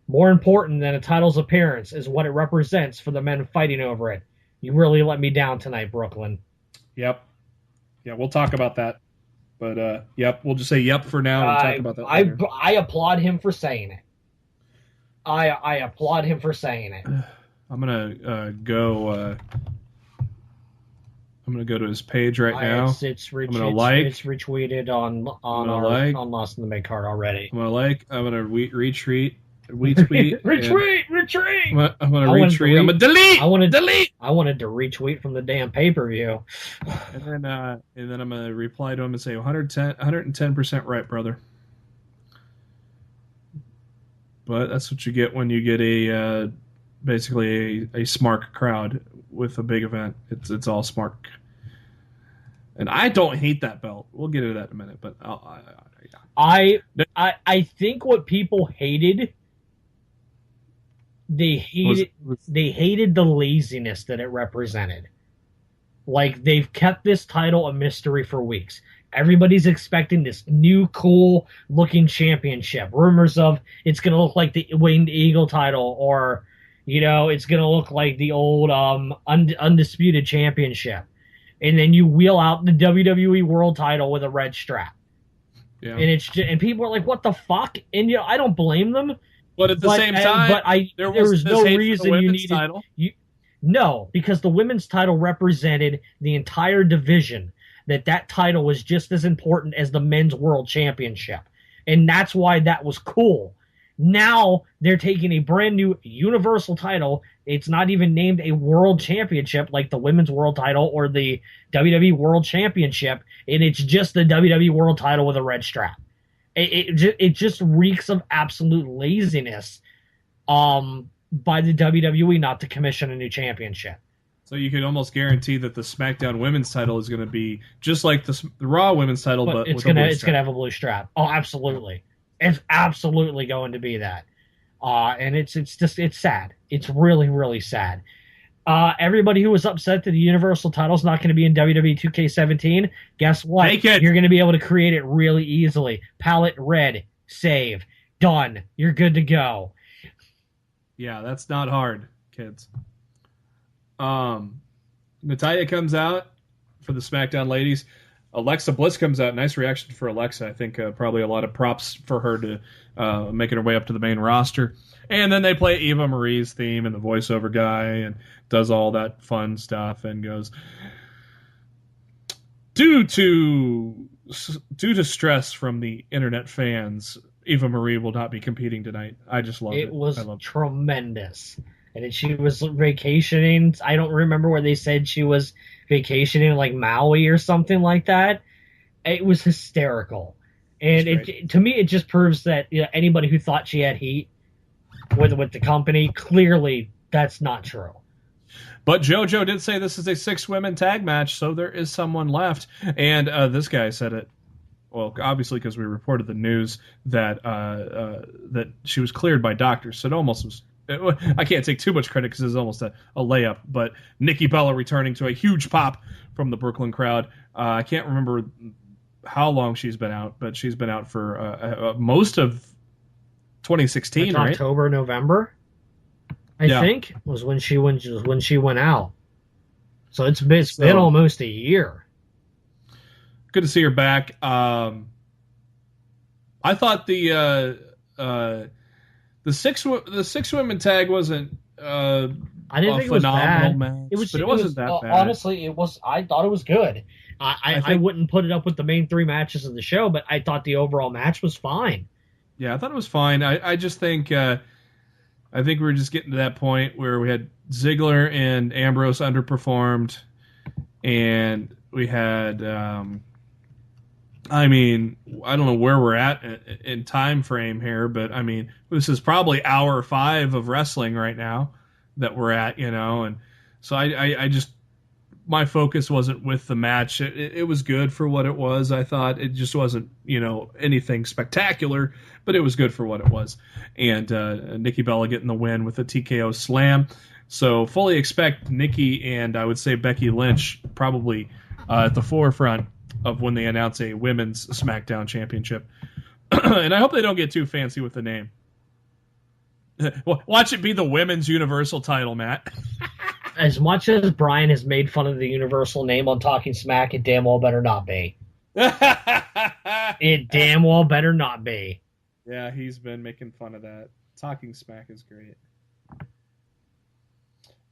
"More important than a title's appearance is what it represents for the men fighting over it. You really let me down tonight, Brooklyn." Yep. Yeah, we'll talk about that. But, yep, we'll just say yep for now and talk about that later. I applaud him for saying it. I applaud him for saying it. I'm gonna go. I'm gonna go to his page right now. It's retweeted on Lost in the Midcard already. I'm gonna retweet. Retweet. I'm gonna retweet. I'm gonna delete. I wanted to retweet from the damn pay-per-view. And then I'm gonna reply to him and say 110% right, brother. But that's what you get when you get a basically a Smark crowd with a big event. It's all Smark. And I don't hate that belt. We'll get into that in a minute. But I think what people hated, they hated the laziness that it represented. Like, they've kept this title a mystery for weeks. Everybody's expecting this new, cool-looking championship. Rumors of it's going to look like the Winged Eagle title, or, it's going to look like the old Undisputed Championship. And then you wheel out the WWE World title with a red strap. Yeah. And people are like, what the fuck? And, I don't blame them. But at the same time, there was no reason you needed title. No, because the women's title represented the entire division. That title was just as important as the men's world championship. And that's why that was cool. Now they're taking a brand new universal title. It's not even named a world championship like the women's world title or the WWE World Championship. And it's just the WWE World title with a red strap. It just reeks of absolute laziness by the WWE not to commission a new championship. So you could almost guarantee that the SmackDown Women's title is going to be just like the Raw Women's title, but it's going to have a blue strap. Oh, absolutely, it's absolutely going to be that. And it's sad. It's really, really sad. Everybody who was upset that the Universal title is not going to be in WWE 2K17, guess what? Take it. You're going to be able to create it really easily. Palette red, save, done. You're good to go. Yeah, that's not hard, kids. Natalya comes out for the SmackDown ladies. Alexa Bliss comes out. Nice reaction for Alexa. I think probably a lot of props for her to making her way up to the main roster. And then they play Eva Marie's theme and the voiceover guy and does all that fun stuff and goes, due to stress from the internet fans, Eva Marie will not be competing tonight. I just love it. It was tremendous. And she was vacationing. I don't remember where they said she was vacationing, like Maui or something like that. It was hysterical. And to me, it just proves that anybody who thought she had heat with the company, clearly that's not true. But JoJo did say this is a 6-women tag match, so there is someone left. And this guy said it, well, obviously because we reported the news that that she was cleared by doctors, so it almost was I can't take too much credit because it's almost a layup, but Nikki Bella returning to a huge pop from the Brooklyn crowd. I can't remember how long she's been out, but she's been out for most of 2016, like right? October, November, I think was when she went out. So it's been almost a year. Good to see her back. I thought the six women tag wasn't I didn't think it was bad. Match, but it wasn't that bad. Honestly, it was. I thought it was good. I wouldn't put it up with the main 3 matches of the show, but I thought the overall match was fine. Yeah, I thought it was fine. I just think I think we were just getting to that point where we had Ziggler and Ambrose underperformed, and we had I mean, I don't know where we're at in time frame here, but I mean, this is probably hour 5 of wrestling right now that we're at, and so I just, my focus wasn't with the match. It was good for what it was. I thought it just wasn't, anything spectacular, but it was good for what it was. And Nikki Bella getting the win with a TKO slam. So fully expect Nikki and I would say Becky Lynch probably at the forefront of when they announce a women's SmackDown championship. And I hope they don't get too fancy with the name. Watch it be the women's Universal title, Matt. As much as Brian has made fun of the Universal name on Talking Smack, it damn well better not be. It damn well better not be. Yeah, he's been making fun of that. Talking Smack is great.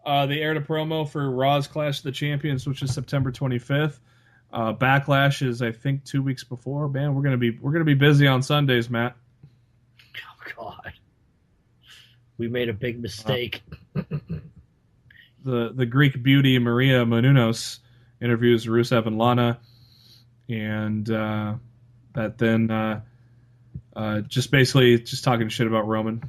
They aired a promo for Raw's Clash of the Champions, which is September 25th. Backlash is, I think, 2 weeks before. Man, we're gonna be busy on Sundays, Matt. Oh God, we made a big mistake. The Greek beauty Maria Menounos interviews Rusev and Lana, and that then just basically talking shit about Roman.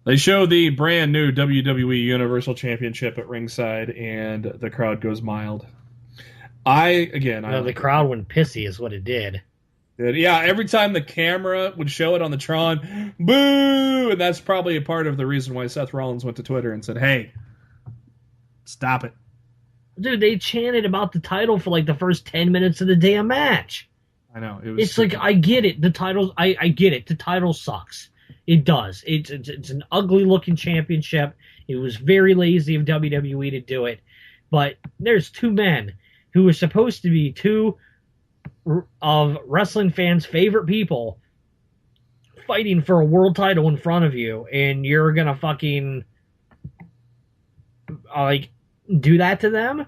They show the brand new WWE Universal Championship at ringside, and the crowd goes mild. The crowd went pissy is what it did. Yeah, every time the camera would show it on the Tron, boo! And that's probably a part of the reason why Seth Rollins went to Twitter and said, hey, stop it. Dude, they chanted about the title for like the first 10 minutes of the damn match. I know. It's stupid. Like, I get it. The title, I get it. The title sucks. It does. It's an ugly-looking championship. It was very lazy of WWE to do it. But there's 2 men who are supposed to be 2 of wrestling fans' favorite people fighting for a world title in front of you, and you're gonna fucking do that to them?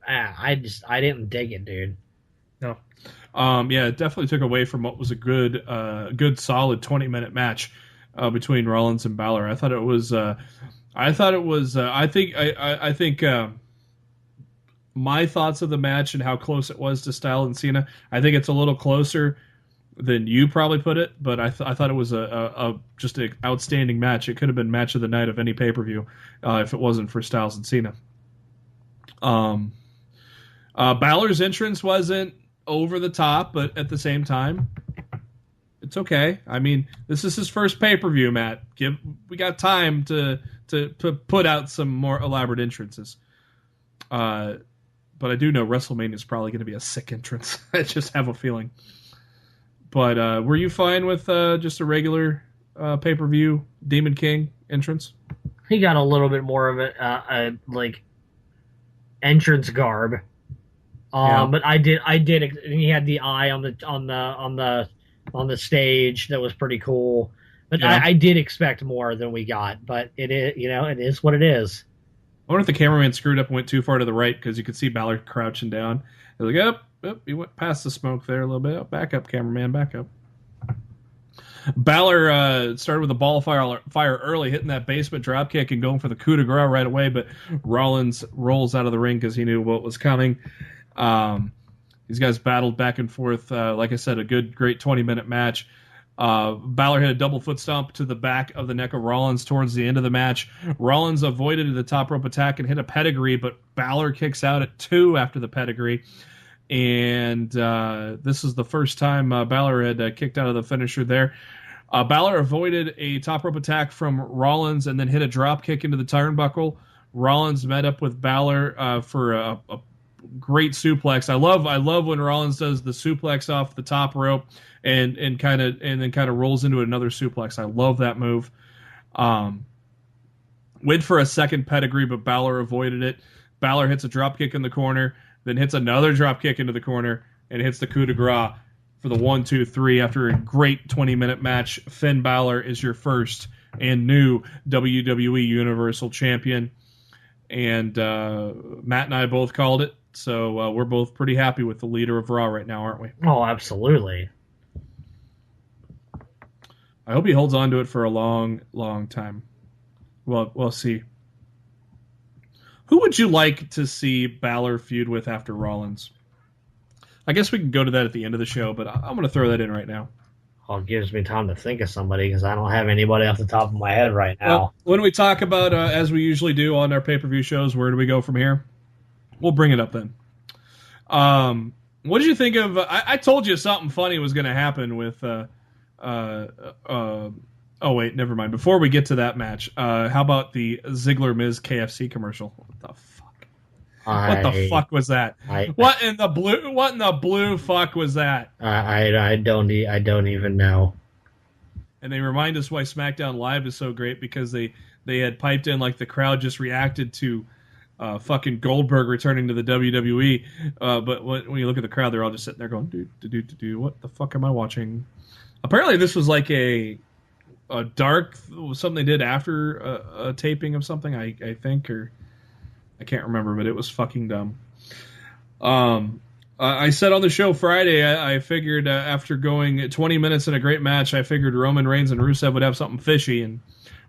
I didn't dig it, dude. No. Yeah, it definitely took away from what was a good solid 20-minute match between Rollins and Balor. I think my thoughts of the match and how close it was to Styles and Cena, I think it's a little closer than you probably put it, but I thought it was just an outstanding match. It could have been match of the night of any pay-per-view if it wasn't for Styles and Cena. Balor's entrance wasn't over the top, but at the same time, it's okay. I mean, this is his first pay-per-view, Matt. We got time to put out some more elaborate entrances. But I do know WrestleMania is probably going to be a sick entrance. I just have a feeling. But were you fine with just a regular pay-per-view Demon King entrance? He got a little bit more of a entrance garb. Yeah. But I did. He had the eye on the stage that was pretty cool. But yeah. I did expect more than we got. But it is what it is. I wonder if the cameraman screwed up and went too far to the right because you could see Balor crouching down. He was like, he went past the smoke there a little bit. Back up, cameraman, back up. Balor started with a ball fire early, hitting that basement dropkick and going for the coup de grace right away, but Rollins rolls out of the ring because he knew what was coming. These guys battled back and forth. Like I said, a great 20-minute match. Balor hit a double foot stomp to the back of the neck of Rollins towards the end of the match. Rollins avoided the top rope attack and hit a pedigree, but Balor kicks out at 2 after the pedigree. and this is the first time Balor had kicked out of the finisher there. Balor avoided a top rope attack from Rollins and then hit a drop kick into the turnbuckle. Rollins met up with Balor for a great suplex. I love when Rollins does the suplex off the top rope and then kind of rolls into another suplex. I love that move. Went for a second pedigree, but Balor avoided it. Balor hits a drop kick in the corner, then hits another drop kick into the corner, and hits the coup de grace for the 1-2-3 after a great 20-minute match. Finn Balor is your first and new WWE Universal Champion. And Matt and I both called it, so we're both pretty happy with the leader of Raw right now, aren't we? Oh, absolutely. I hope he holds on to it for a long, long time. Well, we'll see. Who would you like to see Balor feud with after Rollins? I guess we can go to that at the end of the show, but I'm going to throw that in right now. Oh, it gives me time to think of somebody because I don't have anybody off the top of my head right now. Well, when we talk about, as we usually do on our pay-per-view shows, where do we go from here? We'll bring it up then. What did you think of... I told you something funny was going to happen with... oh, wait, never mind. Before we get to that match, how about the Ziggler-Miz KFC commercial? What the fuck? What the fuck was that? What in the blue fuck was that? I don't even know. And they remind us why SmackDown Live is so great because they had piped in like the crowd just reacted to fucking Goldberg returning to the WWE. But when you look at the crowd, they're all just sitting there going, do what the fuck am I watching? Apparently, this was like a dark something they did after a taping of something. I think or. I can't remember, but it was fucking dumb. I said on the show Friday, I figured after going 20 minutes in a great match, I figured Roman Reigns and Rusev would have something fishy, and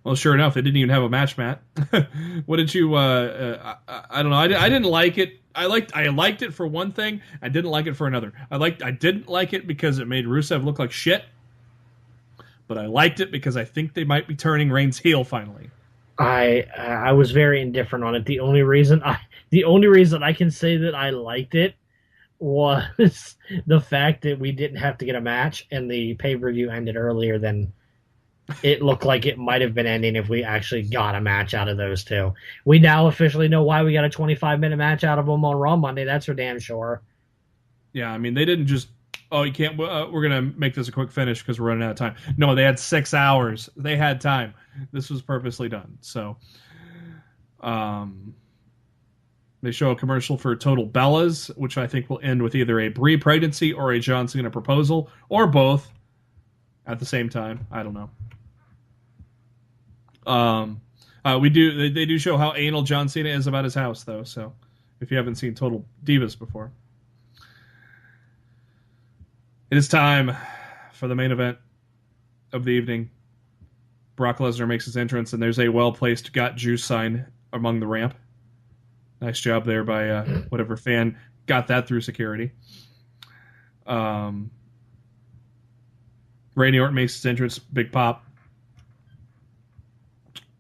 well, sure enough, they didn't even have a match, Matt. What did you? I don't know. I didn't like it. I liked it for one thing. I didn't like it for another. I didn't like it because it made Rusev look like shit, but I liked it because I think they might be turning Reigns heel finally. I was very indifferent on it. The only reason I can say that I liked it was the fact that we didn't have to get a match and the pay-per-view ended earlier than it looked like it might have been ending if we actually got a match out of those two. We now officially know why we got a 25-minute match out of them on Raw Monday. That's for damn sure. Yeah, I mean, they didn't just, oh, you can't, we're going to make this a quick finish because we're running out of time. No, they had 6 hours. They had time. This was purposely done. So, they show a commercial for Total Bellas, which I think will end with either a Brie pregnancy or a John Cena proposal, or both at the same time. I don't know. They do show how anal John Cena is about his house, though. So, if you haven't seen Total Divas before. It is time for the main event of the evening. Brock Lesnar makes his entrance, and there's a well-placed "Got Juice" sign among the ramp. Nice job there by whatever fan got that through security. Randy Orton makes his entrance, big pop.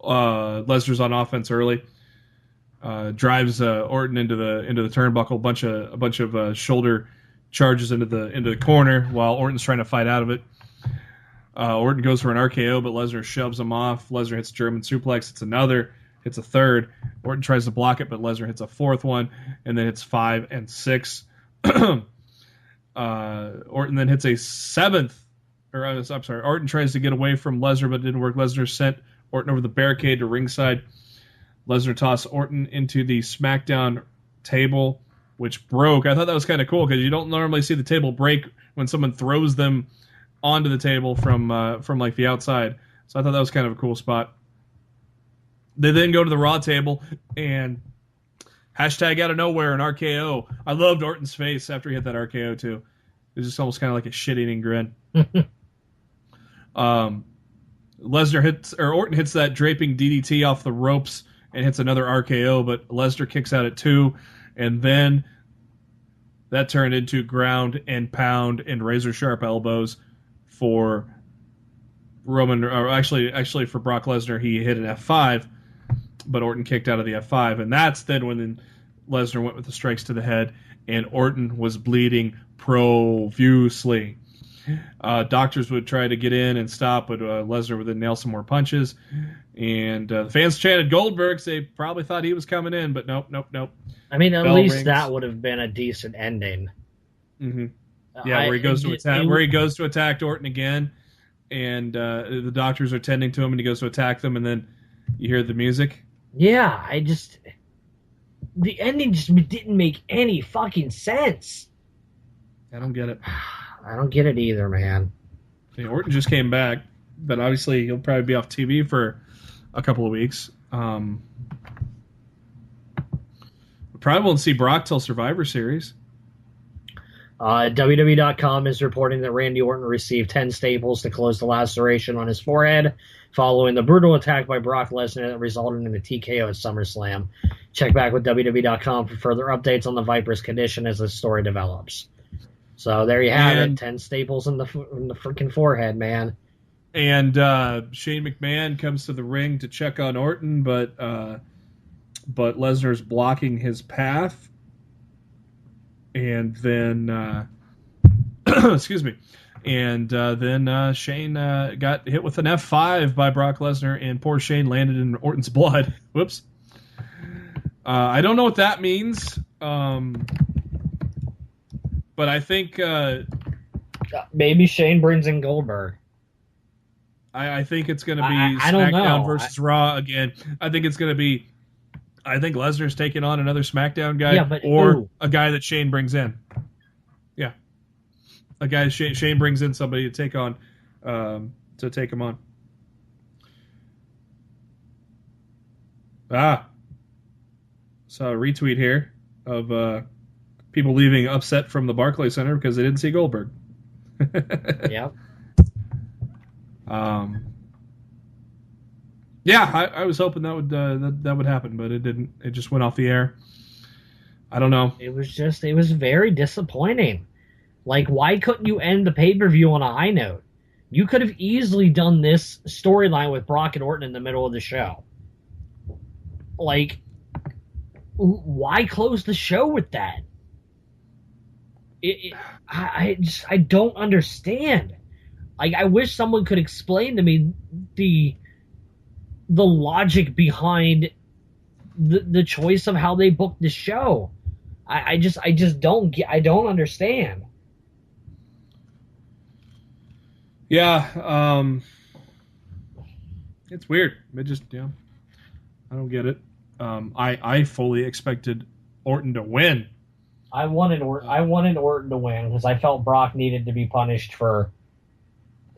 Lesnar's on offense early. Drives Orton into the turnbuckle, a bunch of shoulder charges into the corner while Orton's trying to fight out of it. Orton goes for an RKO, but Lesnar shoves him off. Lesnar hits a German suplex. Hits a third. Orton tries to block it, but Lesnar hits a fourth one, and then hits 5 and 6. Orton then hits a seventh. Orton tries to get away from Lesnar, but it didn't work. Lesnar sent Orton over the barricade to ringside. Lesnar tossed Orton into the SmackDown table, which broke. I thought that was kind of cool because you don't normally see the table break when someone throws them onto the table from like the outside. So I thought that was kind of a cool spot. They then go to the Raw table and hashtag out of nowhere an RKO. I loved Orton's face after he hit that RKO too. It was just almost kind of like a shit-eating grin. Orton hits that draping DDT off the ropes and hits another RKO, but Lesnar kicks out at 2, and then that turned into ground and pound and razor sharp elbows for Roman, or actually for Brock Lesnar. He hit an F5, but Orton kicked out of the F5, and that's then when Lesnar went with the strikes to the head and Orton was bleeding profusely. Doctors would try to get in and stop, but Lesnar would then nail some more punches. And the fans chanted Goldberg. They probably thought he was coming in, but nope. I mean, at Bell least rings. that would have been a decent ending. Mm-hmm. Yeah, where he goes to attack Orton again, and the doctors are tending to him, and he goes to attack them, and then you hear the music. Yeah, the ending just didn't make any fucking sense. I don't get it. I don't get it either, man. I mean, Orton just came back, but obviously he'll probably be off TV for a couple of weeks. We probably won't see Brock till Survivor Series. WWE.com is reporting that Randy Orton received 10 staples to close the laceration on his forehead following the brutal attack by Brock Lesnar that resulted in the TKO at SummerSlam. Check back with WWE.com for further updates on the Viper's condition as the story develops. So there you have it, 10 staples in the freaking forehead, man. And Shane McMahon comes to the ring to check on Orton, but Lesnar's blocking his path. And then, excuse me, and then Shane got hit with an F5 by Brock Lesnar, and poor Shane landed in Orton's blood. Whoops. I don't know what that means. But I think maybe Shane brings in Goldberg. I think it's going to be SmackDown versus Raw again. I think it's going to be. I think Lesnar's taking on another SmackDown guy, or a guy that Shane brings in. Yeah, a guy Shane brings in somebody to take on, to take him on. Saw a retweet here of people leaving upset from the Barclays Center because they didn't see Goldberg. Yeah. Yeah, I was hoping that would happen, but it didn't. It just went off the air. I don't know. It was very disappointing. Like, why couldn't you end the pay-per-view on a high note? You could have easily done this storyline with Brock and Orton in the middle of the show. Like, why close the show with that? I don't understand. Like, I wish someone could explain to me the logic behind the choice of how they booked the show. I just don't understand. Yeah, it's weird. It just, I don't get it. I fully expected Orton to win. I wanted Orton to win because I felt Brock needed to be punished for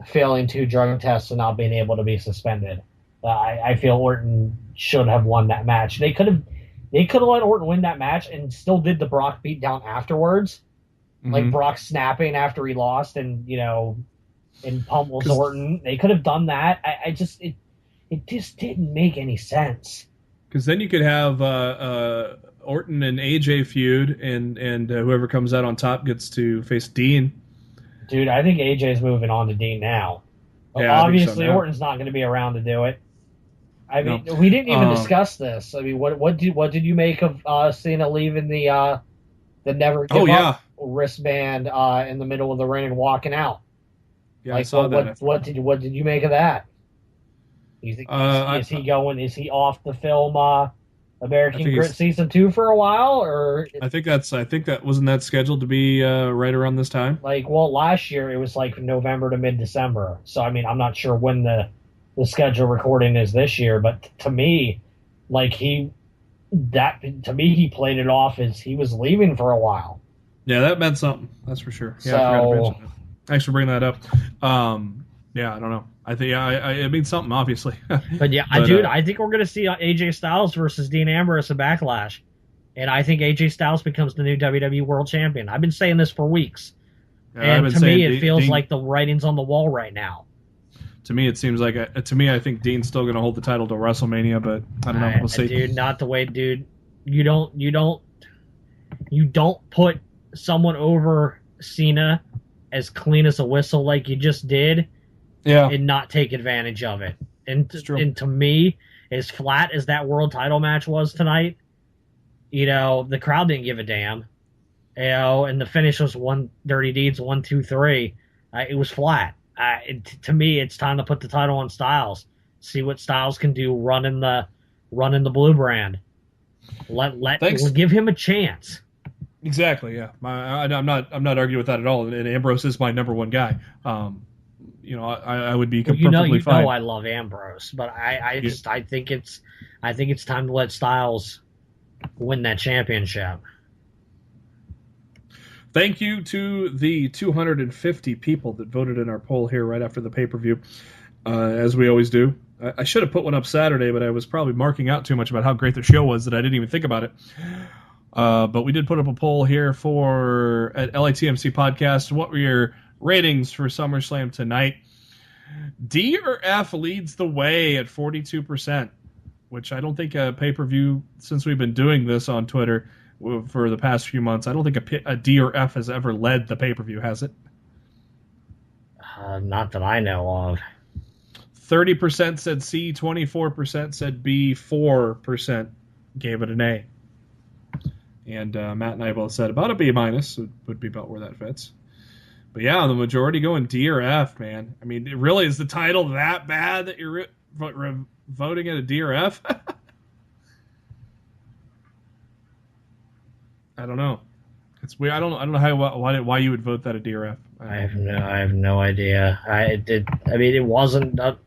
failing 2 drug tests and not being able to be suspended. I feel Orton should have won that match. They could have let Orton win that match and still did the Brock beatdown afterwards, like Brock snapping after he lost and pummels Orton. They could have done that. It just didn't make any sense. Because then you could have Orton and AJ feud, and whoever comes out on top gets to face Dean. Dude, I think AJ's moving on to Dean now. Yeah, obviously, Orton's not going to be around to do it. I mean, we didn't even discuss this. I mean, what did you make of Cena leaving the never give up wristband in the middle of the ring and walking out? Yeah, I saw that. What did you make of that? Is he going? Is he off the film American Grit Season 2 for a while, or I think that wasn't that scheduled to be right around this time. Last year it was like November to mid-December. So I mean, I'm not sure when the schedule recording is this year, but to me, he played it off as he was leaving for a while. Yeah, that meant something. That's for sure. Yeah, I forgot to mention that. Thanks for bringing that up. Yeah, I don't know. I think it means something, obviously. But I think we're going to see AJ Styles versus Dean Ambrose at Backlash. And I think AJ Styles becomes the new WWE World Champion. I've been saying this for weeks. Yeah, and to me, it feels like the writing's on the wall right now. To me, it seems like I think Dean's still going to hold the title to WrestleMania, but I don't know. We'll see. Dude, not the way, dude. You don't put someone over Cena as clean as a whistle like you just did. Yeah. And not take advantage of it. And to me, as flat as that world title match was tonight, the crowd didn't give a damn. And the finish was one Dirty Deeds 1, 2, 3. It was flat. To me, it's time to put the title on Styles. See what Styles can do running the blue brand. Give him a chance. Exactly. Yeah. I'm not arguing with that at all. And Ambrose is my number one guy. I would be perfectly fine. I love Ambrose, but I think it's time to let Styles win that championship. Thank you to the 250 people that voted in our poll here right after the pay-per-view, as we always do. I should have put one up Saturday, but I was probably marking out too much about how great the show was that I didn't even think about it. But we did put up a poll here at LATMC Podcast. What were your ratings for SummerSlam tonight? D or F leads the way at 42%, which I don't think a pay-per-view, since we've been doing this on Twitter for the past few months, I don't think a D or F has ever led the pay-per-view, has it? Not that I know of. 30% said C, 24% said B, 4% gave it an A. And Matt and I both said about a B minus would be about where that fits. But yeah, the majority going D or F, man. I mean, really, is the title that bad that you're voting at a D or F? I don't know. It's weird. I don't know why you would vote that a D or F. I have no idea. It wasn't a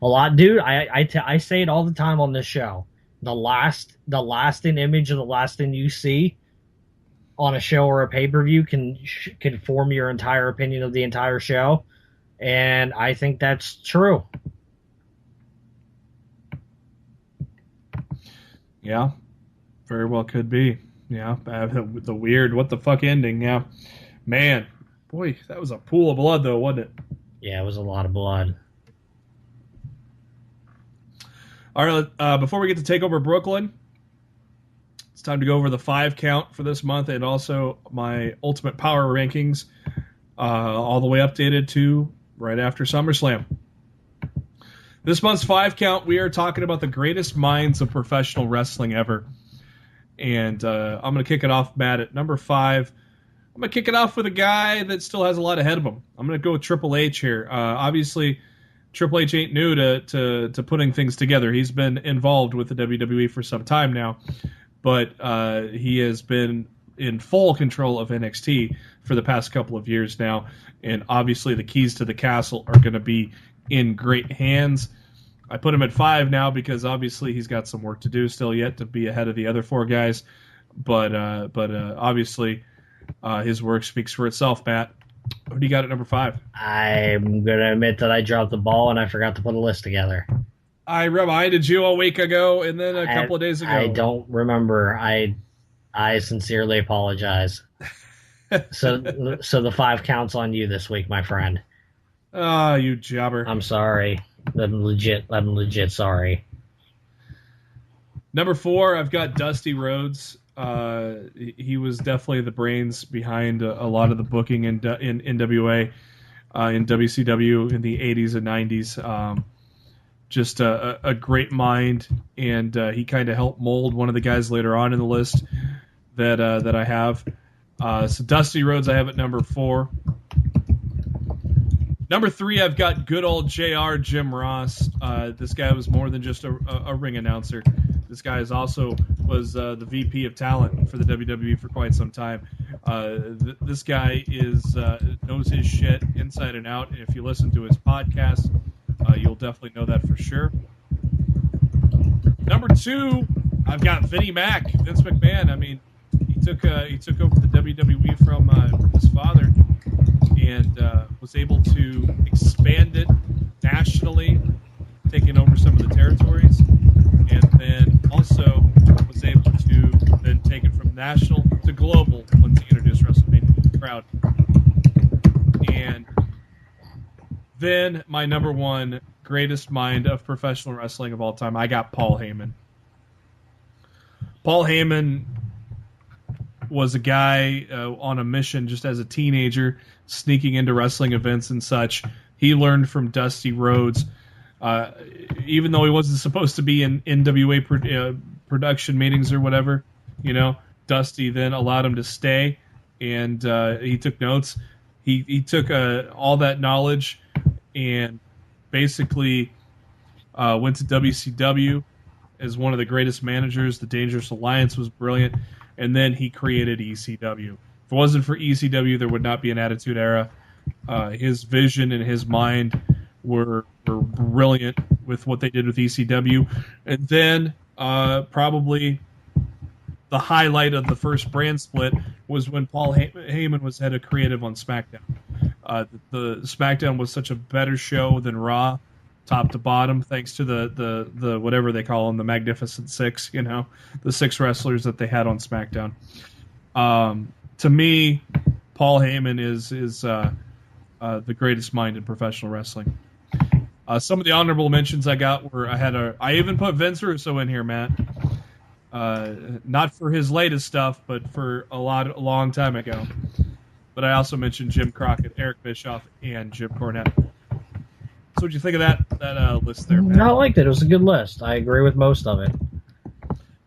lot, dude. I say it all the time on this show. The lasting image of the last thing you see on a show or a pay-per-view can form your entire opinion of the entire show, and I think that's true. Yeah, very well could be. Yeah, the weird what the fuck ending. Yeah, man, boy, that was a pool of blood though, wasn't it? Yeah, it was a lot of blood. All right, before we get to Takeover Brooklyn, it's time to go over the 5 count for this month and also my Ultimate Power rankings, all the way updated to right after SummerSlam. This month's 5 count, we are talking about the greatest minds of professional wrestling ever. And I'm going to kick it off, Matt, at number 5. I'm going to kick it off with a guy that still has a lot ahead of him. I'm going to go with Triple H here. Obviously, Triple H ain't new to putting things together. He's been involved with the WWE for some time now, but he has been in full control of NXT for the past couple of years now, and obviously the keys to the castle are going to be in great hands. I put him at 5 now because obviously he's got some work to do still yet to be ahead of the other 4 guys, but obviously his work speaks for itself, Matt. Who do you got at number 5? I'm going to admit that I dropped the ball and I forgot to put a list together. I reminded you a week ago and then a couple of days ago. I don't remember. I sincerely apologize. So the 5 counts on you this week, my friend. Oh, you jobber. I'm sorry. I'm legit sorry. Number 4, I've got Dusty Rhodes. He was definitely the brains behind a lot of the booking in NWA, in WCW in the 80s and 90s. Just a great mind, and he kind of helped mold one of the guys later on in the list that I have. So Dusty Rhodes I have at number 4. Number 3, I've got good old JR Jim Ross. This guy was more than just a ring announcer. This guy was the VP of talent for the WWE for quite some time. This guy knows his shit inside and out. And if you listen to his podcast, you'll definitely know that for sure. Number 2, I've got Vinnie Mac, Vince McMahon. I mean, he took over the WWE from his father and was able to expand it nationally, taking over some of the territories, and then also was able to then take it from national to global once he introduced WrestleMania to the crowd. And then my number 1 greatest mind of professional wrestling of all time, I got Paul Heyman. Paul Heyman was a guy on a mission just as a teenager, sneaking into wrestling events and such. He learned from Dusty Rhodes. Even though he wasn't supposed to be in NWA production meetings or whatever, Dusty then allowed him to stay and he took notes. He took all that knowledge and basically went to WCW as one of the greatest managers. The Dangerous Alliance was brilliant, and then he created ECW. If it wasn't for ECW, there would not be an Attitude Era. His vision and his mind were brilliant with what they did with ECW. And then probably the highlight of the first brand split was when Paul Heyman was head of creative on SmackDown. The SmackDown was such a better show than Raw, top to bottom, thanks to the whatever they call them, the Magnificent Six, the 6 wrestlers that they had on SmackDown. To me, Paul Heyman is the greatest mind in professional wrestling. Some of the honorable mentions I got were I even put Vince Russo in here, Matt. Not for his latest stuff, but for a long time ago. But I also mentioned Jim Crockett, Eric Bischoff, and Jim Cornette. So what'd you think of that list there, Matt? I liked it. It was a good list. I agree with most of it.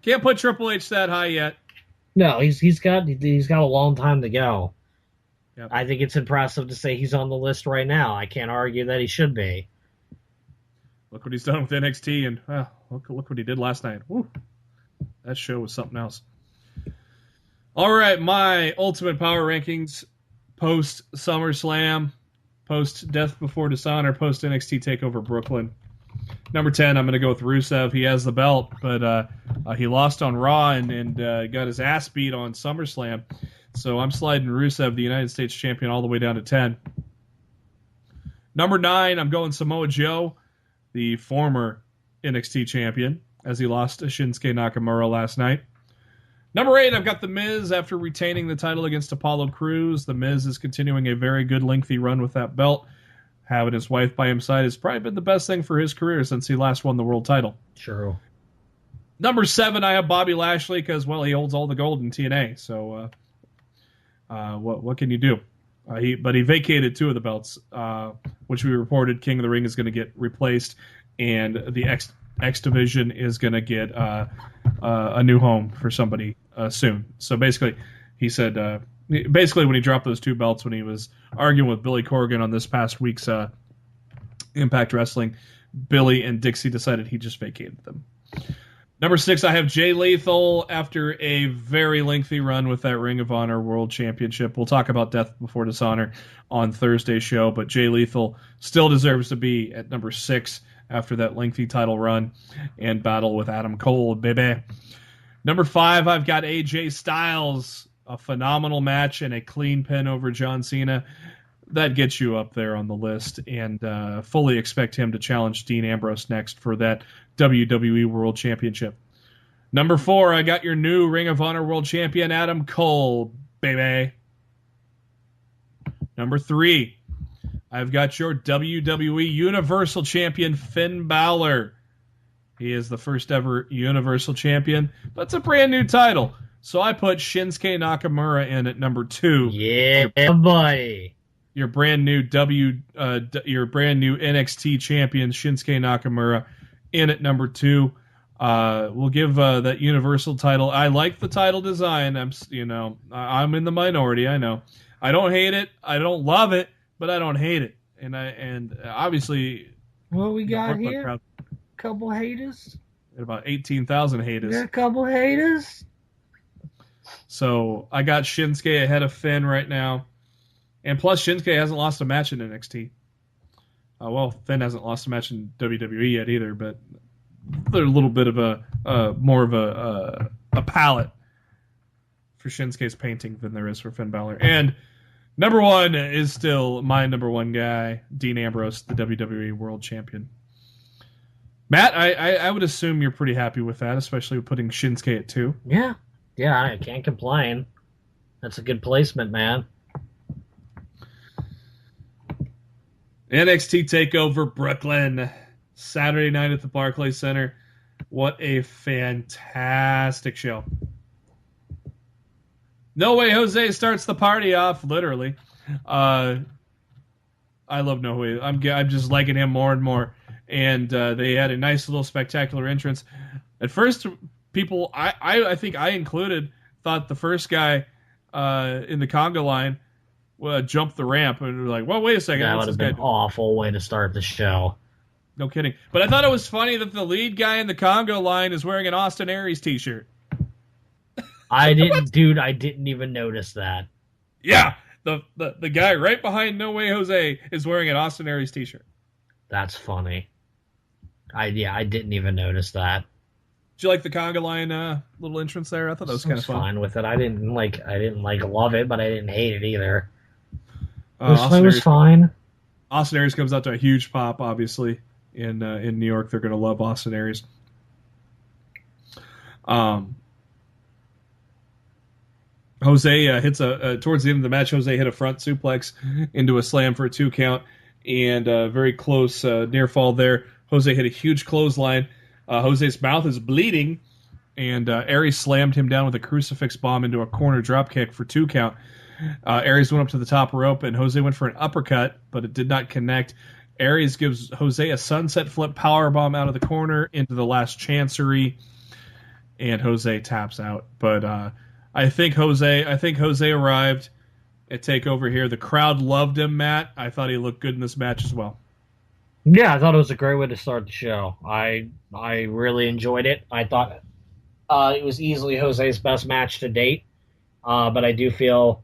Can't put Triple H that high yet. No, he's got a long time to go. Yep. I think it's impressive to say he's on the list right now. I can't argue that he should be. Look what he's done with NXT, and look what he did last night. Woo. That show was something else. All right, my Ultimate Power Rankings post SummerSlam, post Death Before Dishonor, post NXT Takeover Brooklyn. Number 10, I'm going to go with Rusev. He has the belt, but he lost on Raw and got his ass beat on SummerSlam. So I'm sliding Rusev, the United States champion, all the way down to 10. Number 9, I'm going Samoa Joe, the former NXT champion, as he lost to Shinsuke Nakamura last night. Number 8, I've got The Miz after retaining the title against Apollo Crews. The Miz is continuing a very good, lengthy run with that belt. Having his wife by his side has probably been the best thing for his career since he last won the world title. True. Number 7, I have Bobby Lashley because, well, he holds all the gold in TNA. So what can you do? But he vacated 2 of the belts, which we reported King of the Ring is going to get replaced, and the X Division is going to get a new home for somebody soon. So basically, he said, when he dropped those 2 belts, when he was arguing with Billy Corgan on this past week's Impact Wrestling, Billy and Dixie decided he just vacated them. Number 6, I have Jay Lethal after a very lengthy run with that Ring of Honor World Championship. We'll talk about Death Before Dishonor on Thursday's show, but Jay Lethal still deserves to be at number 6 after that lengthy title run and battle with Adam Cole, baby. Number 5, I've got AJ Styles, a phenomenal match and a clean pin over John Cena. That gets you up there on the list, and fully expect him to challenge Dean Ambrose next for that WWE World Championship. Number 4, I got your new Ring of Honor World Champion, Adam Cole, baby. Number 3, I've got your WWE Universal Champion, Finn Balor. He is the first ever Universal Champion, but it's a brand new title. So I put Shinsuke Nakamura in at number 2. Yeah, buddy. Your brand new NXT champion Shinsuke Nakamura in at number 2. We'll give that Universal title. I like the title design. I'm in the minority. I know. I don't hate it. I don't love it, but I don't hate it. And obviously, what we got here? Crowd, couple haters. About 18,000 haters. Got a couple haters. So I got Shinsuke ahead of Finn right now. And plus, Shinsuke hasn't lost a match in NXT. Finn hasn't lost a match in WWE yet either, but there's a little bit of more of a palette for Shinsuke's painting than there is for Finn Balor. And number 1 is still my number 1 guy, Dean Ambrose, the WWE World Champion. Matt, I would assume you're pretty happy with that, especially with putting Shinsuke at 2. Yeah, I can't complain. That's a good placement, man. NXT Takeover Brooklyn, Saturday night at the Barclays Center. What a fantastic show. No Way Jose starts the party off, literally. I love No Way. I'm just liking him more and more. And they had a nice little spectacular entrance. At first, people, I think I included, thought the first guy in the conga line jumped the ramp, and we're like, well, wait a second. That would have been an awful way to start the show. No kidding. But I thought it was funny that the lead guy in the Congo line is wearing an Austin Aries t-shirt. I didn't even notice that. Yeah, the guy right behind No Way Jose is wearing an Austin Aries t-shirt. That's funny. I didn't even notice that. Did you like the conga line little entrance there? I thought that was kind of fun. Fine with it. I didn't love it, but I didn't hate it either. It was fine. Austin Aries comes out to a huge pop, obviously. In New York, they're going to love Austin Aries. Jose hits towards the end of the match. Jose hit a front suplex into a slam for a 2 count, and very close near fall there. Jose hit a huge clothesline. Jose's mouth is bleeding, and Aries slammed him down with a crucifix bomb into a corner dropkick for 2 count. Aries went up to the top rope, and Jose went for an uppercut, but it did not connect. Aries gives Jose a sunset flip powerbomb out of the corner into the last chancery, and Jose taps out. But I think Jose arrived at TakeOver here. The crowd loved him, Matt. I thought he looked good in this match as well. Yeah, I thought it was a great way to start the show. I really enjoyed it. I thought it was easily Jose's best match to date, but I do feel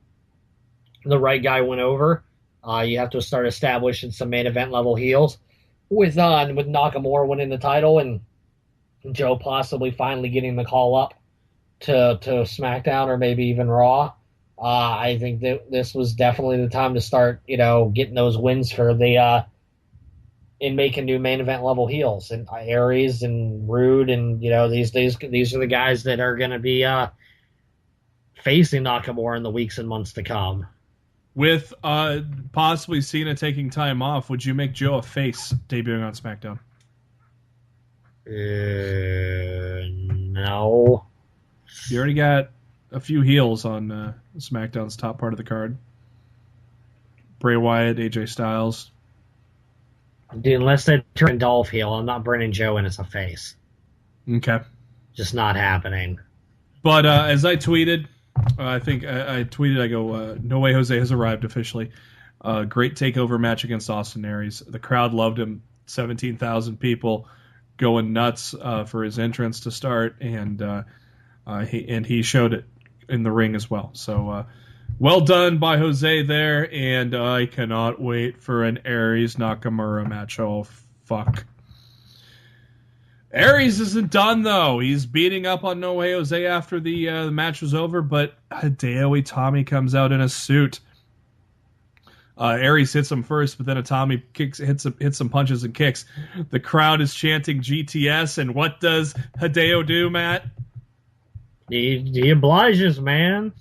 the right guy went over. You have to start establishing some main event level heels with Nakamura winning the title and Joe possibly finally getting the call up to SmackDown or maybe even Raw. I think that this was definitely the time to start, getting those wins for the in making new main event level heels, and Aries and Roode, and these are the guys that are going to be facing Nakamura in the weeks and months to come. With possibly Cena taking time off, would you make Joe a face debuting on SmackDown? No. You already got a few heels on SmackDown's top part of the card. Bray Wyatt, AJ Styles. Dude, unless they turn Dolph heel, I'm not bringing Joe in as a face. Okay. Just not happening. But as I tweeted, I go, No Way Jose has arrived officially. Great takeover match against Austin Aries. The crowd loved him. 17,000 people going nuts for his entrance to start, and he showed it in the ring as well. So well done by Jose there, and I cannot wait for an Aries Nakamura match. Oh, fuck. Aries isn't done, though. He's beating up on No Way Jose after the match was over, but Hideo Itami comes out in a suit. Aries hits him first, but then Itami hits some punches and kicks. The crowd is chanting GTS, and what does Hideo do, Matt? He obliges, man.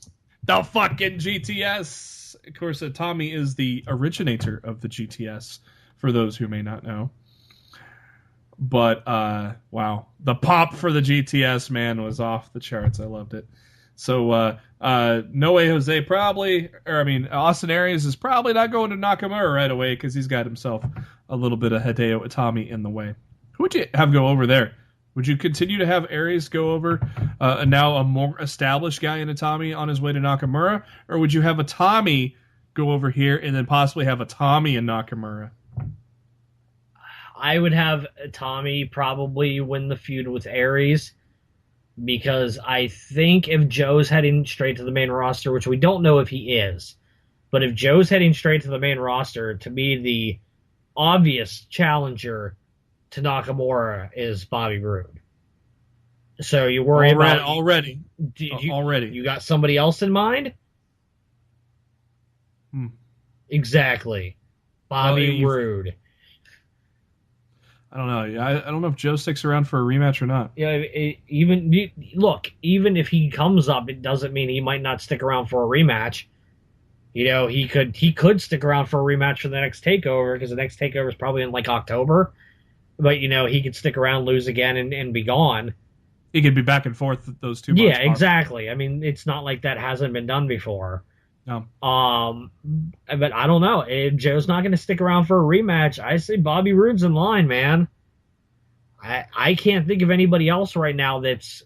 The fucking GTS. Of course, Itami is the originator of the GTS, for those who may not know. But, wow. The pop for the GTS, man, was off the charts. I loved it. So, No Way Jose Austin Aries is probably not going to Nakamura right away because he's got himself a little bit of Hideo Itami in the way. Who would you have go over there? Would you continue to have Aries go over now a more established guy in Itami on his way to Nakamura? Or would you have Itami go over here and then possibly have Itami and Nakamura? I would have Itami probably win the feud with Aries, because I think if Joe's heading straight to the main roster, which we don't know if he is, but if Joe's heading straight to the main roster, to me the obvious challenger to Nakamura is Bobby Roode. So you worry about already. You got somebody else in mind? Exactly, Bobby Roode. I don't know. I don't know if Joe sticks around for a rematch or not. Yeah, even if he comes up, it doesn't mean he might not stick around for a rematch. He could stick around for a rematch for the next TakeOver, because the next TakeOver is probably in October. But he could stick around, lose again, and be gone. He could be back and forth those 2 months. Yeah, exactly. I mean, it's not like that hasn't been done before. No. But I don't know. If Joe's not going to stick around for a rematch, I say Bobby Roode's in line, man. I can't think of anybody else right now that's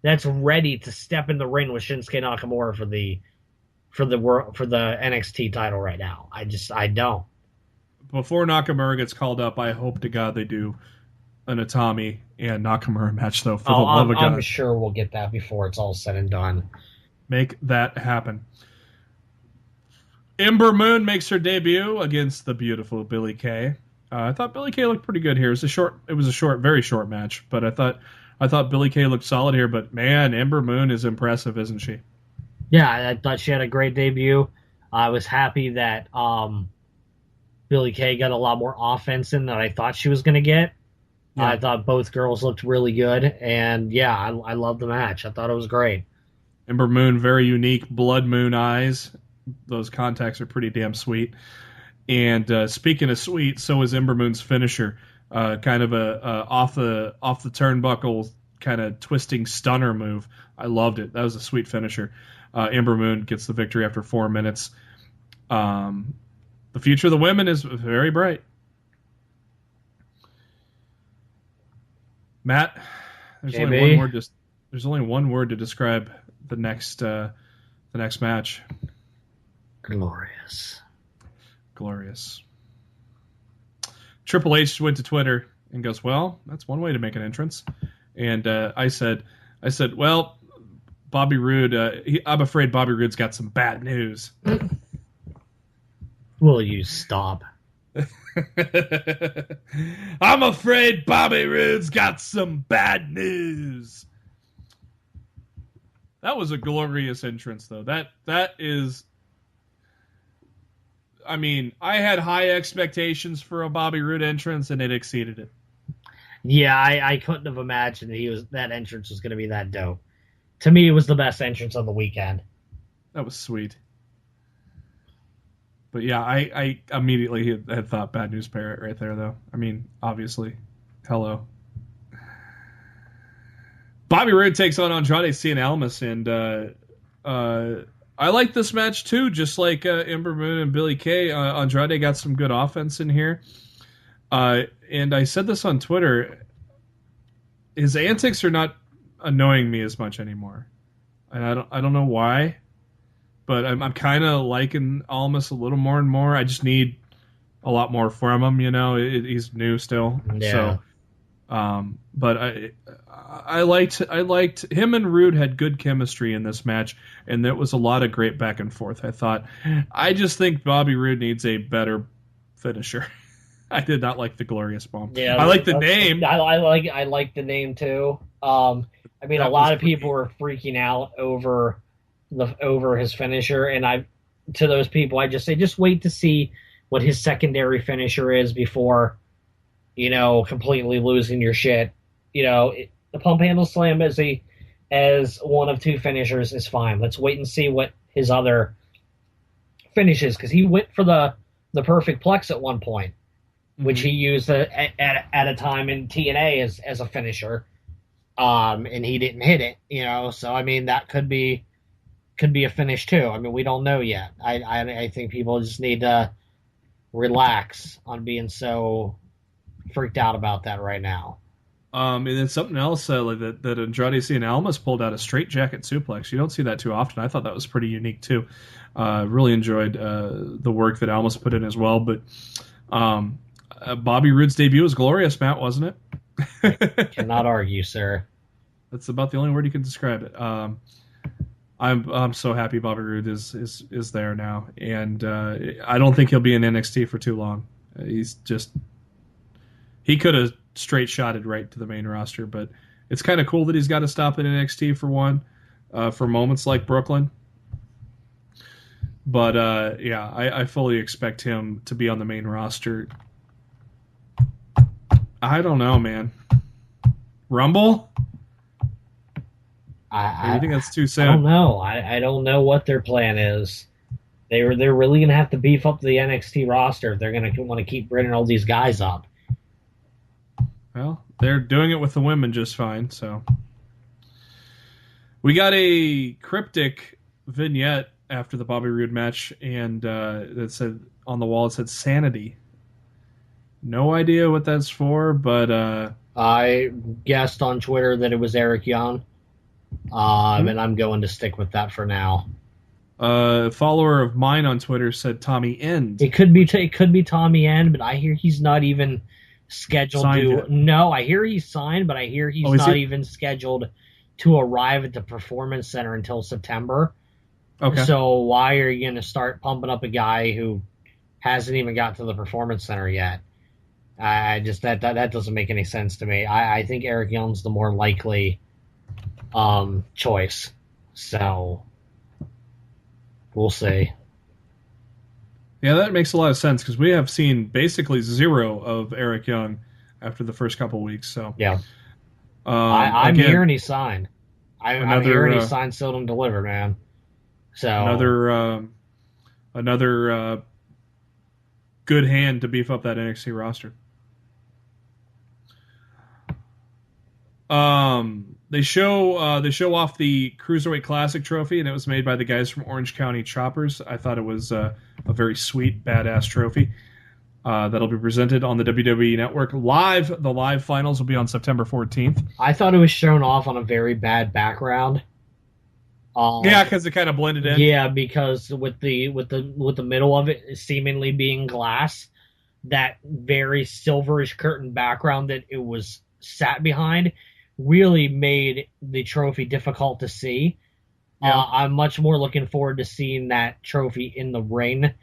that's ready to step in the ring with Shinsuke Nakamura for the NXT title right now. I don't. Before Nakamura gets called up, I hope to God they do an Itami and Nakamura match, though, for the love of God. I'm sure we'll get that before it's all said and done. Make that happen. Ember Moon makes her debut against the beautiful Billie Kay. I thought Billie Kay looked pretty good here. It was a short, very short match, but I thought Billie Kay looked solid here. But man, Ember Moon is impressive, isn't she? Yeah, I thought she had a great debut. I was happy that Billie Kay got a lot more offense in than I thought she was going to get. Yeah. I thought both girls looked really good, and yeah, I loved the match. I thought it was great. Ember Moon, very unique, blood moon eyes. Those contacts are pretty damn sweet. And speaking of sweet, so is Ember Moon's finisher. Kind of a off the turnbuckle kind of twisting stunner move. I loved it. That was a sweet finisher. Ember Moon gets the victory after 4 minutes. The future of the women is very bright. Matt, there's only one word to describe the next match. Glorious. Triple H went to Twitter and goes, "Well, that's one way to make an entrance." And I said, "Well, Bobby Roode, I'm afraid Bobby Roode's got some bad news." Will you stop? I'm afraid Bobby Roode's got some bad news. That was a glorious entrance, though. That is... I mean, I had high expectations for a Bobby Roode entrance, and it exceeded it. Yeah, I couldn't have imagined that entrance was going to be that dope. To me, it was the best entrance of the weekend. That was sweet. But yeah, I immediately had thought Bad News Barrett right there, though. I mean, obviously. Hello. Bobby Roode takes on Andrade Cien Almas, and I like this match too, just like Ember Moon and Billie Kay. Andrade got some good offense in here. And I said this on Twitter. His antics are not annoying me as much anymore. And I don't know why. But I'm kind of liking Almas a little more and more. I just need a lot more from him, you know. He's new still. Yeah. So, but I liked him and Roode had good chemistry in this match, and there was a lot of great back and forth. I just think Bobby Roode needs a better finisher. I did not like the Glorious Bomb. Yeah, I like the name. I like the name too. I mean, a lot of people were freaking out over his finisher, and to those people I just say, just wait to see what his secondary finisher is before, completely losing your shit. The pump handle slam as one of two finishers is fine. Let's wait and see what his other finishes, because he went for the perfect plex at one point, which he used at a time in TNA as a finisher, and he didn't hit it. So I mean, that could be a finish too. I mean, we don't know yet. I think people just need to relax on being so freaked out about that right now. And then something else that Andrade Cien Almas pulled out a straight jacket suplex. You don't see that too often. I thought that was pretty unique too. Really enjoyed the work that Almas put in as well. But Bobby Roode's debut was glorious, Matt, wasn't it? Cannot argue, sir. That's about the only word you can describe it. I'm so happy Bobby Roode is there now, and I don't think he'll be in NXT for too long. He could have straight shotted right to the main roster, but it's kind of cool that he's got to stop in NXT for one, for moments like Brooklyn. But I fully expect him to be on the main roster. I don't know, man. Rumble? I think that's too soon. I don't know. I don't know what their plan is. They're really gonna have to beef up the NXT roster if they're gonna want to keep bringing all these guys up. Well, they're doing it with the women just fine. So we got a cryptic vignette after the Bobby Roode match, and that said on the wall, it said "Sanity." No idea what that's for, but I guessed on Twitter that it was Eric Young. And I'm going to stick with that for now. A follower of mine on Twitter said Tommy End. It could be Tommy End, but I hear he's not even scheduled Signed to. yet? No, I hear he's signed, but I hear he's is not he? even scheduled to arrive at the Performance Center until September. Okay. So why are you going to start pumping up a guy who hasn't even got to the Performance Center yet? I just that doesn't make any sense to me. I think Eric Young's the more likely choice. So we'll see. Yeah, that makes a lot of sense because we have seen basically zero of Eric Young after the first couple weeks. So yeah, I'm again, hearing he's signed. I'm hearing he's signed, sealed, and delivered, man. So another good hand to beef up that NXT roster. They show off the Cruiserweight Classic trophy, and it was made by the guys from Orange County Choppers. I thought it was a very sweet, badass trophy that'll be presented on the WWE Network live. The live finals will be on September 14th. I thought it was shown off on a very bad background. Yeah, because it kind of blended in. Yeah, because with the middle of it seemingly being glass, that very silverish curtain background that it was sat behind really made the trophy difficult to see. Yeah. I'm much more looking forward to seeing that trophy in the ring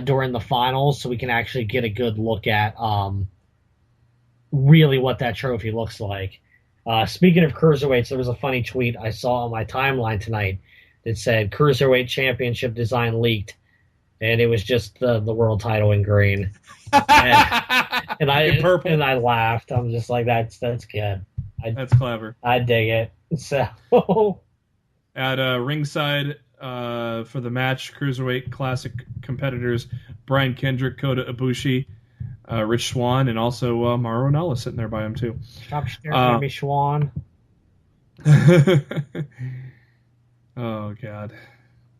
during the finals, so we can actually get a good look at really what that trophy looks like. Speaking of cruiserweights, there was a funny tweet I saw on my timeline tonight that said Cruiserweight Championship design leaked, and it was just the world title in green. and I laughed. I'm just like, that's good. That's clever. I dig it. So at ringside for the match, Cruiserweight Classic competitors Brian Kendrick, Kota Ibushi, Rich Swann, and also Mauro Ranallo sitting there by him too. Stop staring at me, Swann. Oh God,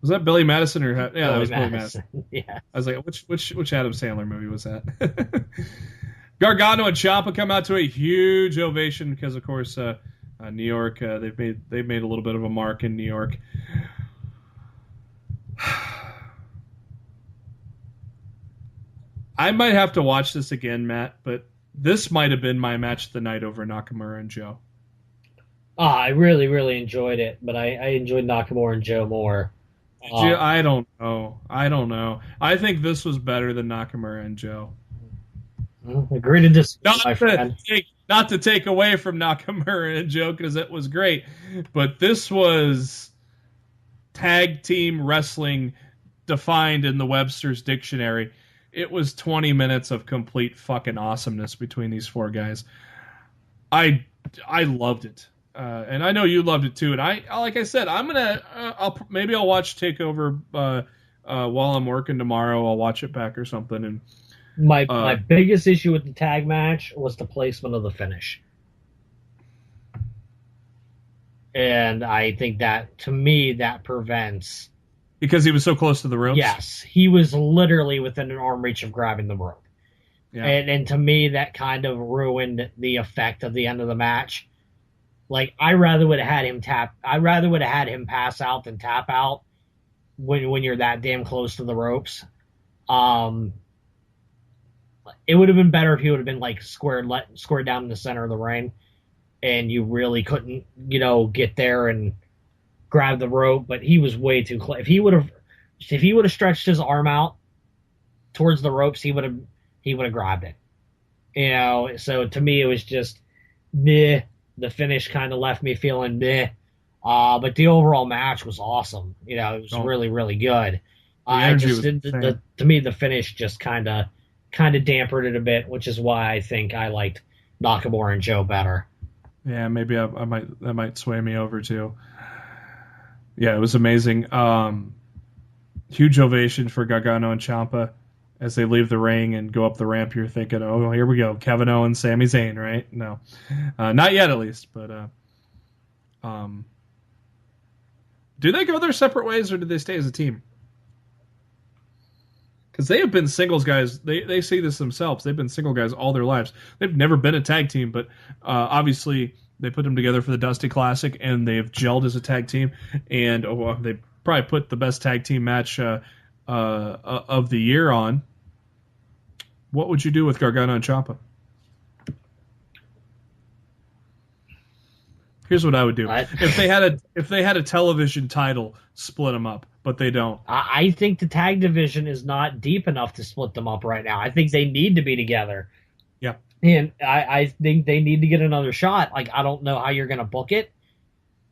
was that Billy Madison or that was Billy Madison? Yeah, I was like, which Adam Sandler movie was that? Gargano and Ciampa come out to a huge ovation because, of course, New York. They've made a little bit of a mark in New York. I might have to watch this again, Matt, but this might have been my match of the night over Nakamura and Joe. I really, really enjoyed it, but I enjoyed Nakamura and Joe more. I don't know. I think this was better than Nakamura and Joe. Agree to disagree, my friend. Not to take away from Nakamura and Joe, because it was great, but this was tag team wrestling defined in the Webster's Dictionary. It was 20 minutes of complete fucking awesomeness between these four guys. I loved it, and I know you loved it too. And like I said, I'll watch Takeover while I'm working tomorrow. I'll watch it back or something. And my biggest issue with the tag match was the placement of the finish. And I think that, to me, that prevents... Because he was so close to the ropes? Yes. He was literally within an arm reach of grabbing the rope. Yeah. And to me, that kind of ruined the effect of the end of the match. Like, I rather would have had him pass out than tap out when you're that damn close to the ropes. It would have been better if he would have been like squared down in the center of the ring, and you really couldn't, get there and grab the rope. But he was way too close. If he would have stretched his arm out towards the ropes, he would have grabbed it. So to me, it was just meh. The finish kind of left me feeling meh. But the overall match was awesome. It was really, really good. To me, the finish just kind of dampened it a bit, which is why I think I liked Nakamura and Joe better. Yeah, maybe that might sway me over too. Yeah, it was amazing. Huge ovation for Gargano and Ciampa as they leave the ring and go up the ramp. You're thinking, oh, here we go, Kevin Owens, Sami Zayn, right? No, not yet, at least. But do they go their separate ways, or do they stay as a team? Because they have been singles guys. They say this themselves. They've been single guys all their lives. They've never been a tag team, but obviously They put them together for the Dusty Classic, and they've gelled as a tag team. And they probably put the best tag team match of the year on. What would you do with Gargano and Ciampa? Here's what I would do. If they had a television title, split them up, but they don't. I think the tag division is not deep enough to split them up right now. I think they need to be together. Yeah. And I think they need to get another shot. Like, I don't know how you're going to book it.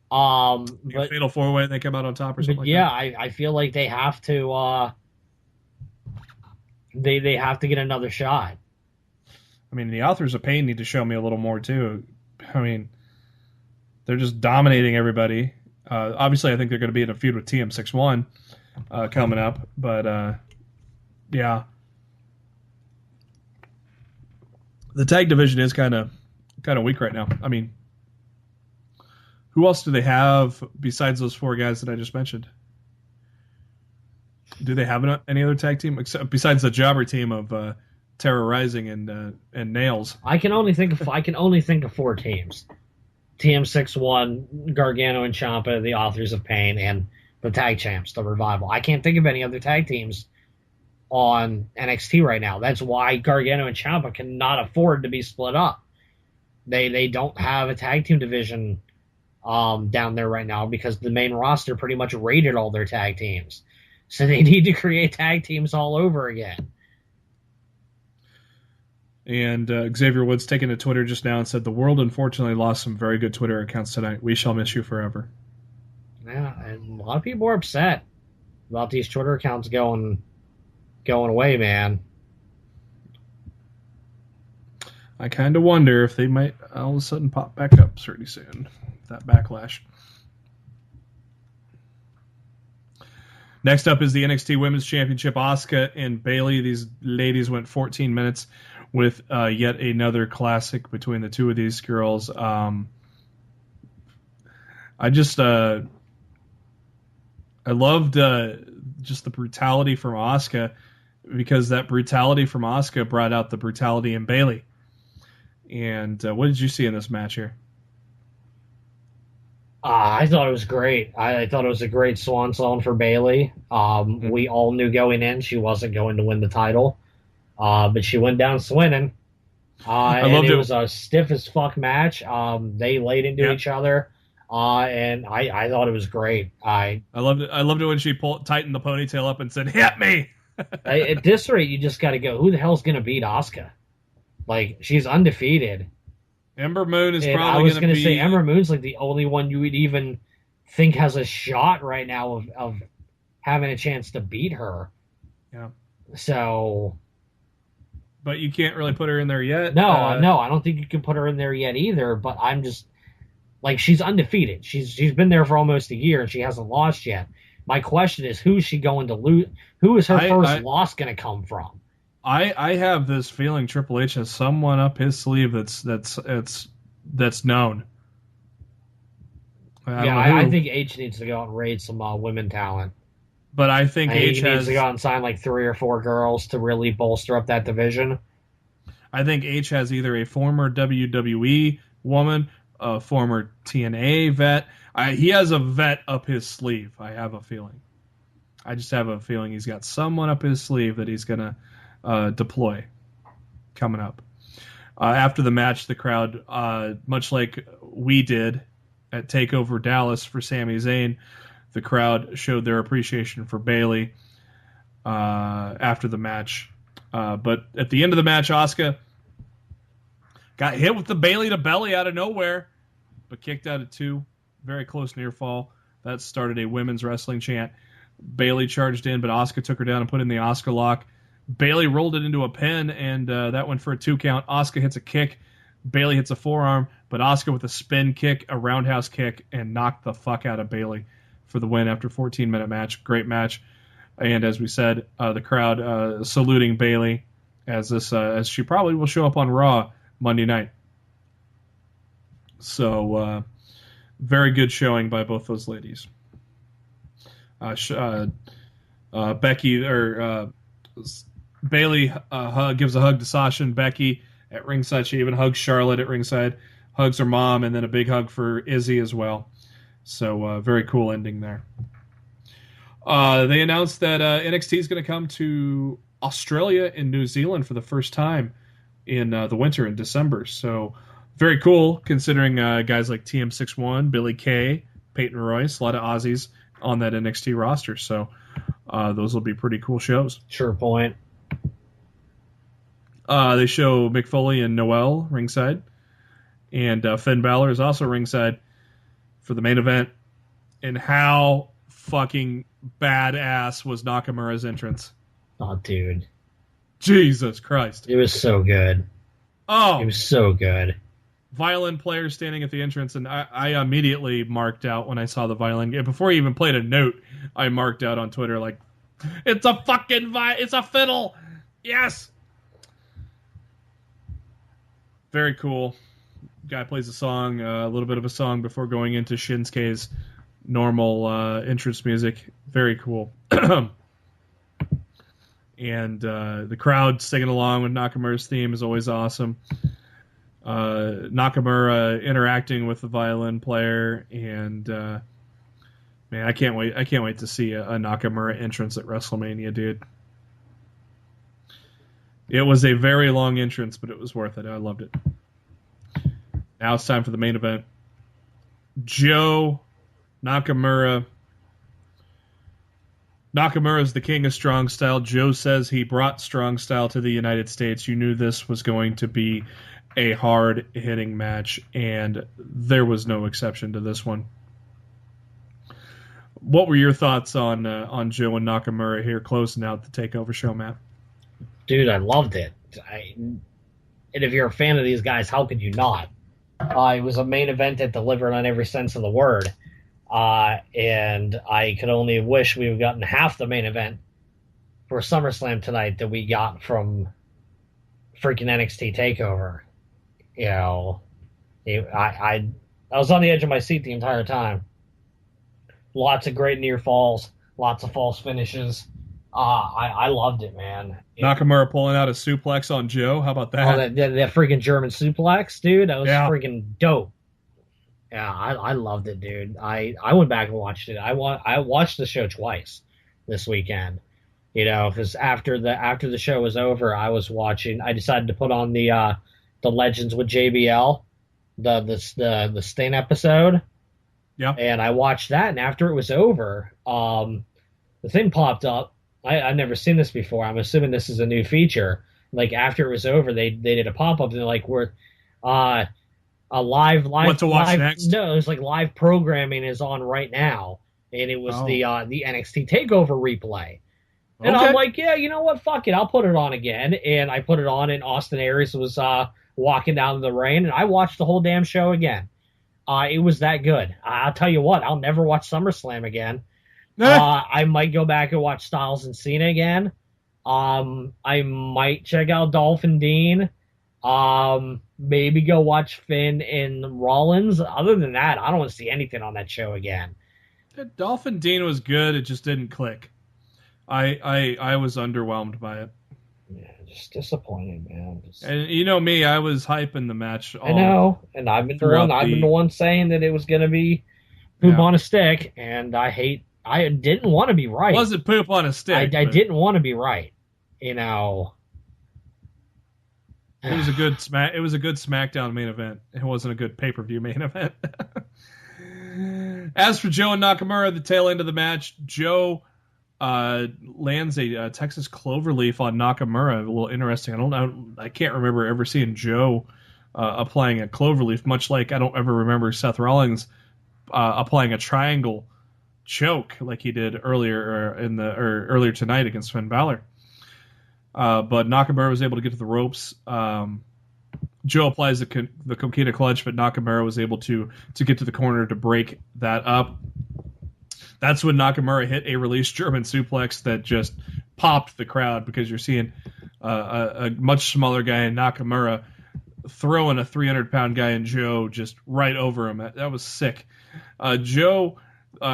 But Fatal 4-way, they come out on top or something like yeah, that? I feel like they have to they have to get another shot. I mean, the Authors of Pain need to show me a little more, too. I mean, they're just dominating everybody. Obviously, I think they're going to be in a feud with TM61 coming up. But, yeah. The tag division is kind of weak right now. I mean, who else do they have besides those 4 guys that I just mentioned? Do they have any other tag team besides the jobber team of Terror Rising and Nails? I can only think of 4 teams: TM61, Gargano and Ciampa, the Authors of Pain, and the tag champs, the Revival. I can't think of any other tag teams on NXT right now. That's why Gargano and Ciampa cannot afford to be split up. They don't have a tag team division down there right now because the main roster pretty much raided all their tag teams. So they need to create tag teams all over again. And Xavier Woods taking to Twitter just now and said, "The world unfortunately lost some very good Twitter accounts tonight. We shall miss you forever." Yeah, and a lot of people are upset about these Twitter accounts going away, man. I kind of wonder if they might all of a sudden pop back up pretty soon. That backlash. Next up is the NXT Women's Championship. Asuka and Bayley. These ladies went 14 minutes with yet another classic between the two of these girls. I loved just the brutality from Asuka, because that brutality from Asuka brought out the brutality in Bayley. And what did you see in this match here? I thought it was great. I thought it was a great swan song for Bayley. We all knew going in she wasn't going to win the title, but she went down swinging. It was a stiff as fuck match. They laid into each other, and I thought it was great. I loved it. I loved it when she tightened the ponytail up and said, "Hit me!" At this rate, you just got to go. Who the hell's going to beat Asuka? Like, she's undefeated. Ember Moon is probably going to be... I was going to say, Ember Moon's like the only one you would even think has a shot right now of having a chance to beat her. Yeah. So... But you can't really put her in there yet. No, I don't think you can put her in there yet either, but I'm just... Like, she's undefeated. She's been there for almost a year, and she hasn't lost yet. My question is, who is she going to lose? Who is her first loss going to come from? I have this feeling Triple H has someone up his sleeve that's known. I think H needs to go out and raid some women talent. But I think H needs to go out and sign like 3 or 4 girls to really bolster up that division. I think H has either a former WWE woman, a former TNA vet. He has a vet up his sleeve. I have a feeling. I just have a feeling he's got someone up his sleeve that he's going to deploy coming up. After the match, the crowd, much like we did at TakeOver Dallas for Sami Zayn, the crowd showed their appreciation for Bayley after the match. But at the end of the match, Asuka got hit with the Bayley to belly out of nowhere, but kicked out at 2. Very close near fall. That started a women's wrestling chant. Bayley charged in, but Asuka took her down and put in the Asuka lock. Bayley rolled it into a pin, and that went for a 2 count. Asuka hits a kick. Bayley hits a forearm, but Asuka with a spin kick, a roundhouse kick, and knocked the fuck out of Bayley for the win after a 14-minute match. Great match. And as we said, the crowd saluting Bayley as she probably will show up on Raw Monday night. So very good showing by both those ladies. Bayley gives a hug to Sasha and Becky at ringside. She even hugs Charlotte at ringside, hugs her mom, and then a big hug for Izzy as well. So very cool ending there. They announced that NXT is going to come to Australia and New Zealand for the first time in the winter in December. So very cool, considering guys like TM61, Billy Kay, Peyton Royce, a lot of Aussies on that NXT roster. So those will be pretty cool shows. Sure point. They show Mick Foley and Noel ringside. And Finn Balor is also ringside for the main event. And how fucking badass was Nakamura's entrance? Oh, dude. Jesus Christ. It was so good. Oh. It was so good. Violin player standing at the entrance, and I immediately marked out when I saw the violin. Before he even played a note, I marked out on Twitter, like, it's a fucking it's a fiddle! Yes! Very cool. Guy plays a song, a little bit of a song before going into Shinsuke's normal entrance music. Very cool. And the crowd singing along with Nakamura's theme is always awesome. Nakamura interacting with the violin player, and man, I can't wait to see a Nakamura entrance at WrestleMania, dude. It was a very long entrance, but it was worth it. I loved it. Now it's time for the main event. Joe Nakamura. Nakamura is the king of strong style. Joe says he brought strong style to the United States. You knew this was going to be a hard-hitting match, and there was no exception to this one. What were your thoughts on Joe and Nakamura here closing out the TakeOver show, Matt? Dude, I loved it. And if you're a fan of these guys, how could you not? It was a main event that delivered on every sense of the word. And I could only wish we had gotten half the main event for SummerSlam tonight that we got from freaking NXT TakeOver. You know, I was on the edge of my seat the entire time. Lots of great near falls, lots of false finishes. I loved it, man. Nakamura pulling out a suplex on Joe. How about that? Oh, that freaking German suplex, dude. That was freaking dope. Yeah, I loved it, dude. I went back and watched it. I watched the show twice this weekend. You know, because after the show was over, I decided to put on the Legends with JBL, the Stain episode. Yeah. And I watched that, and after it was over, the thing popped up. I've never seen this before. I'm assuming this is a new feature. Like, after it was over, they did a pop-up, and they're like, we're a live what to watch next? No, it was like live programming is on right now, and it was the NXT Takeover replay. And I'm like, yeah, you know what? Fuck it, I'll put it on again. And I put it on, and Austin Aries was walking down in the rain, and I watched the whole damn show again. It was that good. I'll tell you what, I'll never watch SummerSlam again. I might go back and watch Styles and Cena again. I might check out Dolph and Dean. Maybe go watch Finn and Rollins. Other than that, I don't want to see anything on that show again. Dolph and Dean was good. It just didn't click. I was underwhelmed by it. Yeah, just disappointed, man. And you know me, I was hyping the match. I know, and I've been the one saying that it was going to be poop on a stick, and I didn't want to be right. It wasn't poop on a stick. I didn't want to be right. You know. It was a good SmackDown main event. It wasn't a good pay-per-view main event. As for Joe and Nakamura, the tail end of the match, Joe lands a Texas Cloverleaf on Nakamura. A little interesting. I can't remember ever seeing Joe applying a Cloverleaf, much like I don't ever remember Seth Rollins applying a triangle choke like he did earlier tonight against Finn Balor. But Nakamura was able to get to the ropes. Joe applies the Coquina clutch, but Nakamura was able to get to the corner to break that up. That's when Nakamura hit a release German suplex that just popped the crowd, because you're seeing a much smaller guy in Nakamura throwing a 300-pound guy in Joe just right over him. That was sick. Joe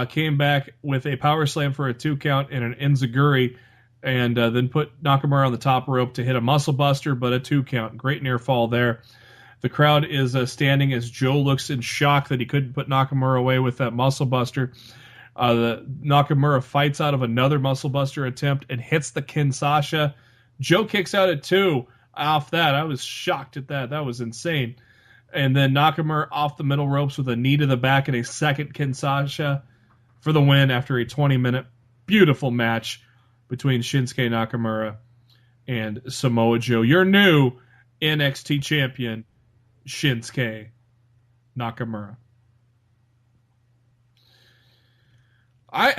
came back with a power slam for a 2 count and an enziguri, and then put Nakamura on the top rope to hit a muscle buster, but a 2 count. Great near fall there. The crowd is standing as Joe looks in shock that he couldn't put Nakamura away with that muscle buster. The Nakamura fights out of another muscle buster attempt and hits the Kinshasa. Joe kicks out at 2 off that. I was shocked at that. That was insane. And then Nakamura off the middle ropes with a knee to the back and a second Kinshasa for the win after a 20-minute beautiful match between Shinsuke Nakamura and Samoa Joe. Your new NXT champion, Shinsuke Nakamura. I'm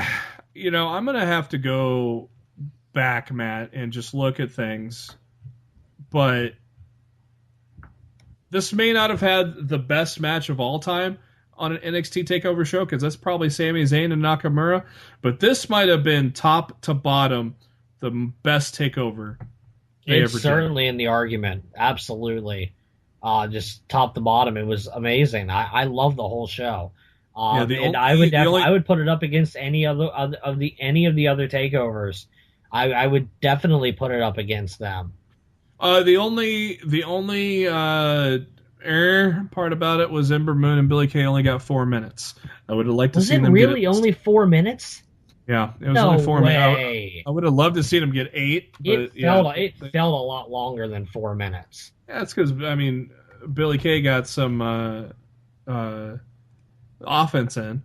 going to have to go back, Matt, and just look at things. But this may not have had the best match of all time on an NXT TakeOver show, because that's probably Sami Zayn and Nakamura. But this might have been top to bottom the best TakeOver they it's ever certainly did. In the argument. Absolutely. Just top to bottom. It was amazing. I love the whole show. I would put it up against any of the other takeovers. I would definitely put it up against them. The only error part about it was Ember Moon and Billie Kay only got 4 minutes. I would have liked to see them. Was it really only 4 minutes? Yeah, it was only 4 minutes. I would have loved to see them get 8. But it felt a lot longer than 4 minutes. Yeah, it's because Billie Kay got some offense in.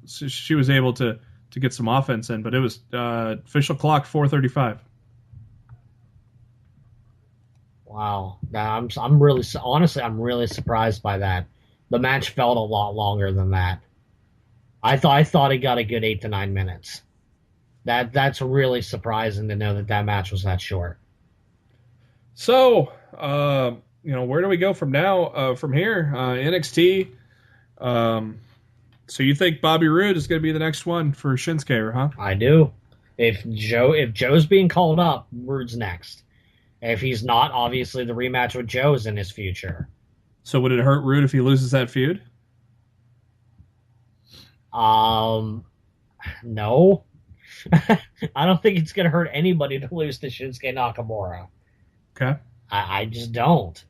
So she was able to get some offense in, but it was official clock 4:35. Wow, I'm really surprised by that. The match felt a lot longer than that. I thought it got a good 8 to 9 minutes. That's really surprising to know that match was that short. So, where do we go from now? From here, NXT. So you think Bobby Roode is going to be the next one for Shinsuke, huh? I do. If Joe's being called up, Roode's next. If he's not, obviously the rematch with Joe's in his future. So would it hurt Roode if he loses that feud? No. I don't think it's going to hurt anybody to lose to Shinsuke Nakamura. Okay. I just don't.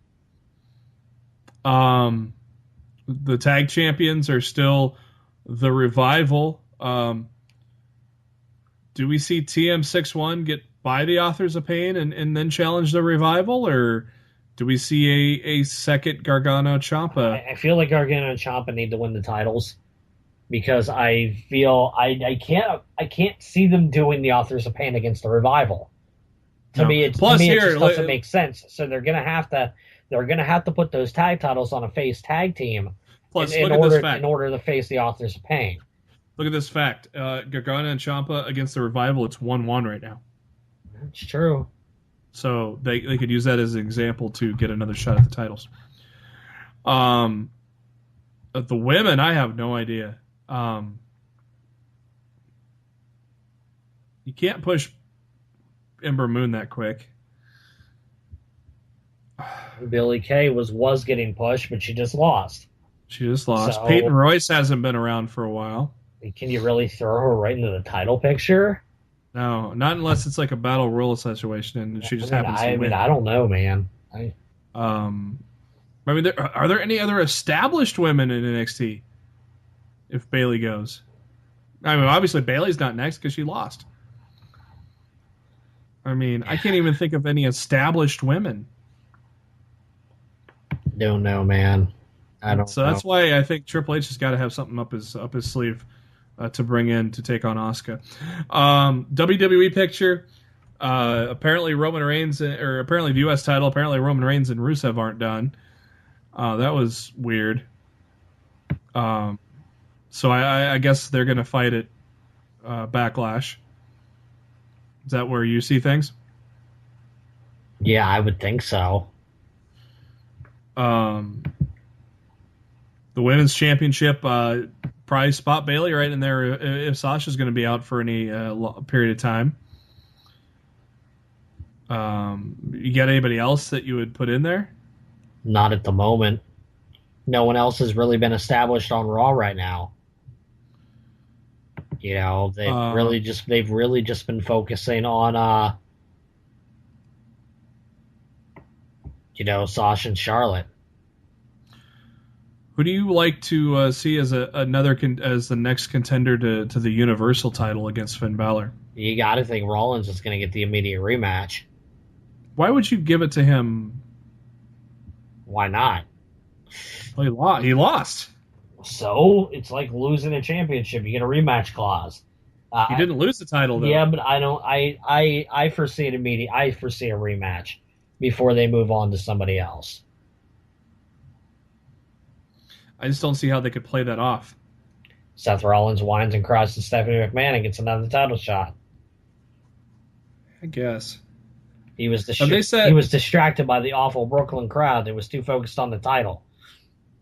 The tag champions are still the Revival. Do we see TM61 get by the Authors of Pain and then challenge the Revival, or do we see a second Gargano Ciampa? I feel like Gargano and Ciampa need to win the titles, because I feel I can't see them doing the Authors of Pain against the Revival. To me, it just doesn't make sense. So they're gonna have to put those tag titles on a face tag team in order to face the Authors of Pain. Look at this fact. Gargano and Ciampa against the Revival, it's 1-1 right now. That's true. So they could use that as an example to get another shot at the titles. The women, I have no idea. You can't push Ember Moon that quick. Billie Kay was getting pushed, but she just lost. So, Peyton Royce hasn't been around for a while. Can you really throw her right into the title picture? No, not unless it's like a battle royal situation and she just happens to win. I don't know, man. Are there any other established women in NXT if Bayley goes? Obviously Bayley's not next because she lost. I can't even think of any established women. Don't know, man. So that's why I think Triple H has got to have something up his sleeve to bring in to take on Asuka. WWE picture. Apparently Roman Reigns, or apparently the U.S. title. Apparently Roman Reigns and Rusev aren't done. That was weird. So I guess they're going to fight at Backlash. Is that where you see things? Yeah, I would think so. The women's championship, probably spot Bayley right in there if Sasha's going to be out for any period of time. You got anybody else that you would put in there? Not at the moment. No one else has really been established on Raw right now. They've really just been focusing on Sasha and Charlotte. Who do you like to see as as the next contender to the Universal title against Finn Balor? You got to think Rollins is going to get the immediate rematch. Why would you give it to him? Why not? Well, he lost. So it's like losing a championship. You get a rematch clause. He didn't lose the title, though. Yeah, but I don't. I foresee an I foresee a rematch before they move on to somebody else. I just don't see how they could play that off. Seth Rollins whines and cries to Stephanie McMahon and gets another title shot. I guess. He was distracted by the awful Brooklyn crowd that was too focused on the title.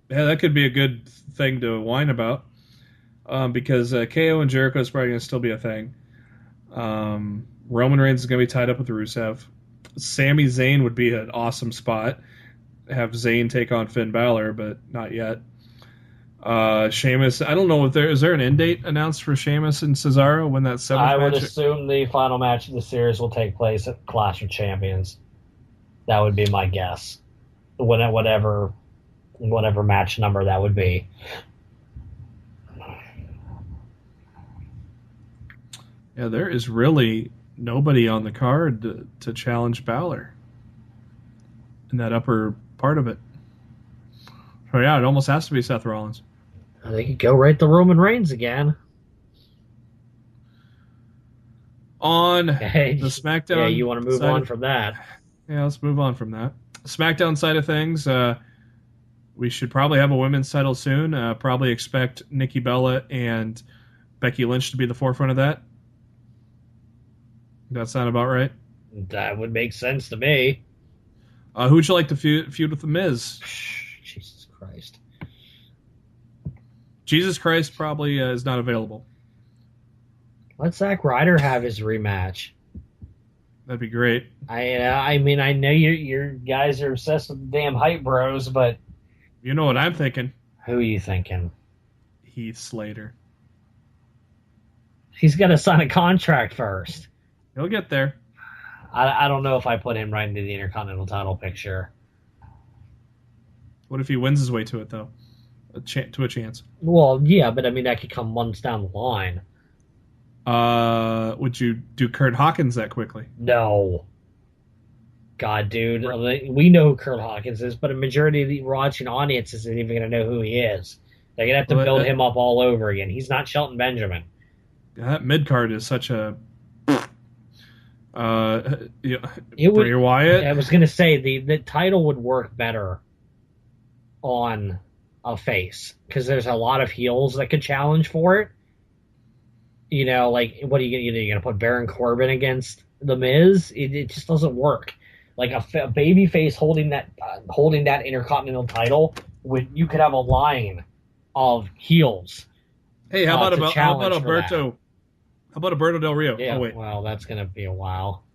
Yeah, that could be a good thing to whine about. Because KO and Jericho is probably going to still be a thing. Roman Reigns is going to be tied up with Rusev. Sami Zayn would be an awesome spot. Have Zayn take on Finn Balor, but not yet. Sheamus, I don't know if is there an end date announced for Sheamus and Cesaro when that seventh match? I would assume the final match of the series will take place at Clash of Champions. That would be my guess. Whatever match number that would be. Yeah, there is really nobody on the card to challenge Balor in that upper part of it. So yeah, it almost has to be Seth Rollins. They could go right to Roman Reigns again. On the SmackDown. Yeah, you want to move on from that? Yeah, let's move on from that. SmackDown side of things, we should probably have a women's title soon. Probably expect Nikki Bella and Becky Lynch to be the forefront of that. Does that sound about right? That would make sense to me. Who would you like to feud with The Miz? Jesus Christ. Jesus Christ probably is not available. Let Zack Ryder have his rematch. That'd be great. I mean, I know you guys are obsessed with the damn hype bros, but... You know what I'm thinking. Who are you thinking? Heath Slater. He's got to sign a contract first. He'll get there. I don't know if I put him right into the Intercontinental title picture. What if he wins his way to it, though? To a chance. Well, yeah, but I mean, that could come months down the line. Would you do Kurt Hawkins that quickly? No. God, dude. We know who Kurt Hawkins is, but a majority of the watching audience isn't even going to know who he is. They're going to have to build him up all over again. He's not Shelton Benjamin. That mid-card is such a... Bray Wyatt. I was going to say, the title would work better on a face, because there's a lot of heels that could challenge for it. Like, what are you going to put Baron Corbin against The Miz? It just doesn't work. Like a baby face holding that Intercontinental title, you could have a line of heels. Hey, how about Alberto? How about Alberto Del Rio? Yeah, oh, wait. Well, that's going to be a while.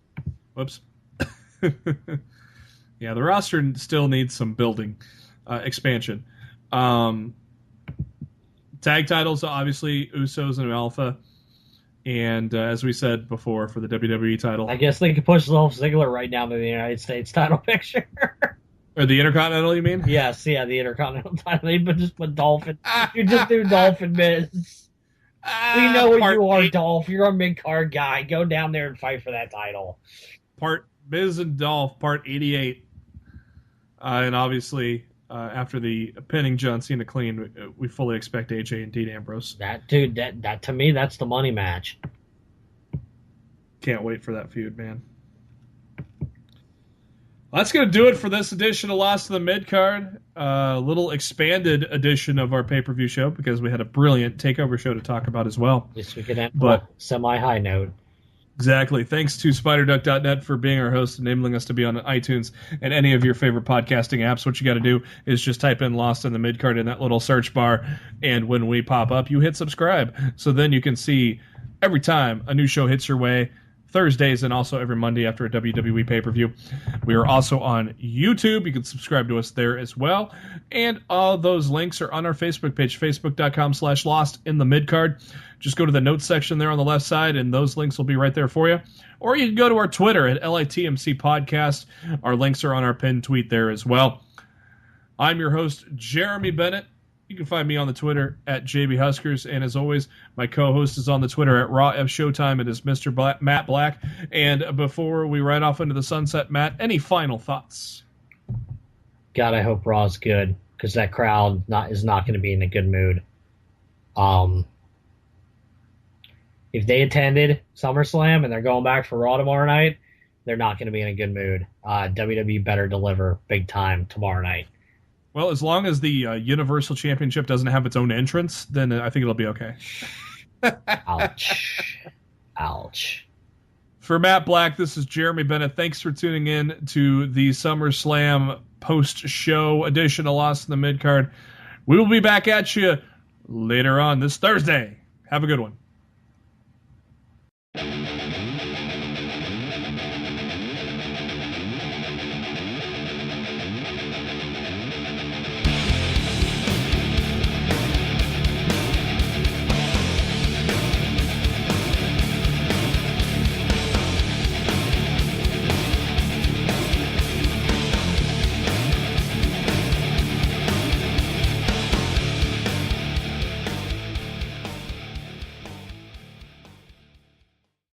Whoops. Yeah, the roster still needs some building, expansion. Tag titles, obviously, Usos and Alpha. And as we said before, for the WWE title. I guess they could push Dolph Ziggler right down to the United States title picture. Or the Intercontinental, you mean? Yes, yeah, the Intercontinental title. They just put Dolph in. You just do Dolph and Miz. We know what you are, Dolph. You're a mid-card guy. Go down there and fight for that title. Miz and Dolph, part 88. And obviously, after the pinning John Cena clean, we fully expect AJ and Dean Ambrose. That to me, that's the money match. Can't wait for that feud, man. That's going to do it for this edition of Lost in the Mid-Card. A little expanded edition of our pay-per-view show because we had a brilliant TakeOver show to talk about as well. Yes, we could end on a semi-high note. Exactly. Thanks to SpiderDuck.net for being our host, enabling us to be on iTunes and any of your favorite podcasting apps. What you got to do is just type in Lost in the Midcard in that little search bar, and when we pop up, you hit subscribe. So then you can see every time a new show hits your way, Thursdays and also every Monday after a WWE pay-per-view. We are also on YouTube. You can subscribe to us there as well. And all those links are on our Facebook page, facebook.com/Lost in the Midcard. Just go to the notes section there on the left side, and those links will be right there for you. Or you can go to our Twitter at LITMC Podcast. Our links are on our pinned tweet there as well. I'm your host, Jeremy Bennett. You can find me on the Twitter at JBHuskers. And as always, my co-host is on the Twitter at Raw F Showtime. It is Mr. Matt Black. And before we ride off into the sunset, Matt, any final thoughts? God, I hope Raw's good, because that crowd is not going to be in a good mood. If they attended SummerSlam and they're going back for Raw tomorrow night, they're not going to be in a good mood. WWE better deliver big time tomorrow night. Well, as long as the Universal Championship doesn't have its own entrance, then I think it'll be okay. Ouch. Ouch. For Matt Black, this is Jeremy Bennett. Thanks for tuning in to the SummerSlam post-show edition of Lost in the Midcard. We will be back at you later on this Thursday. Have a good one.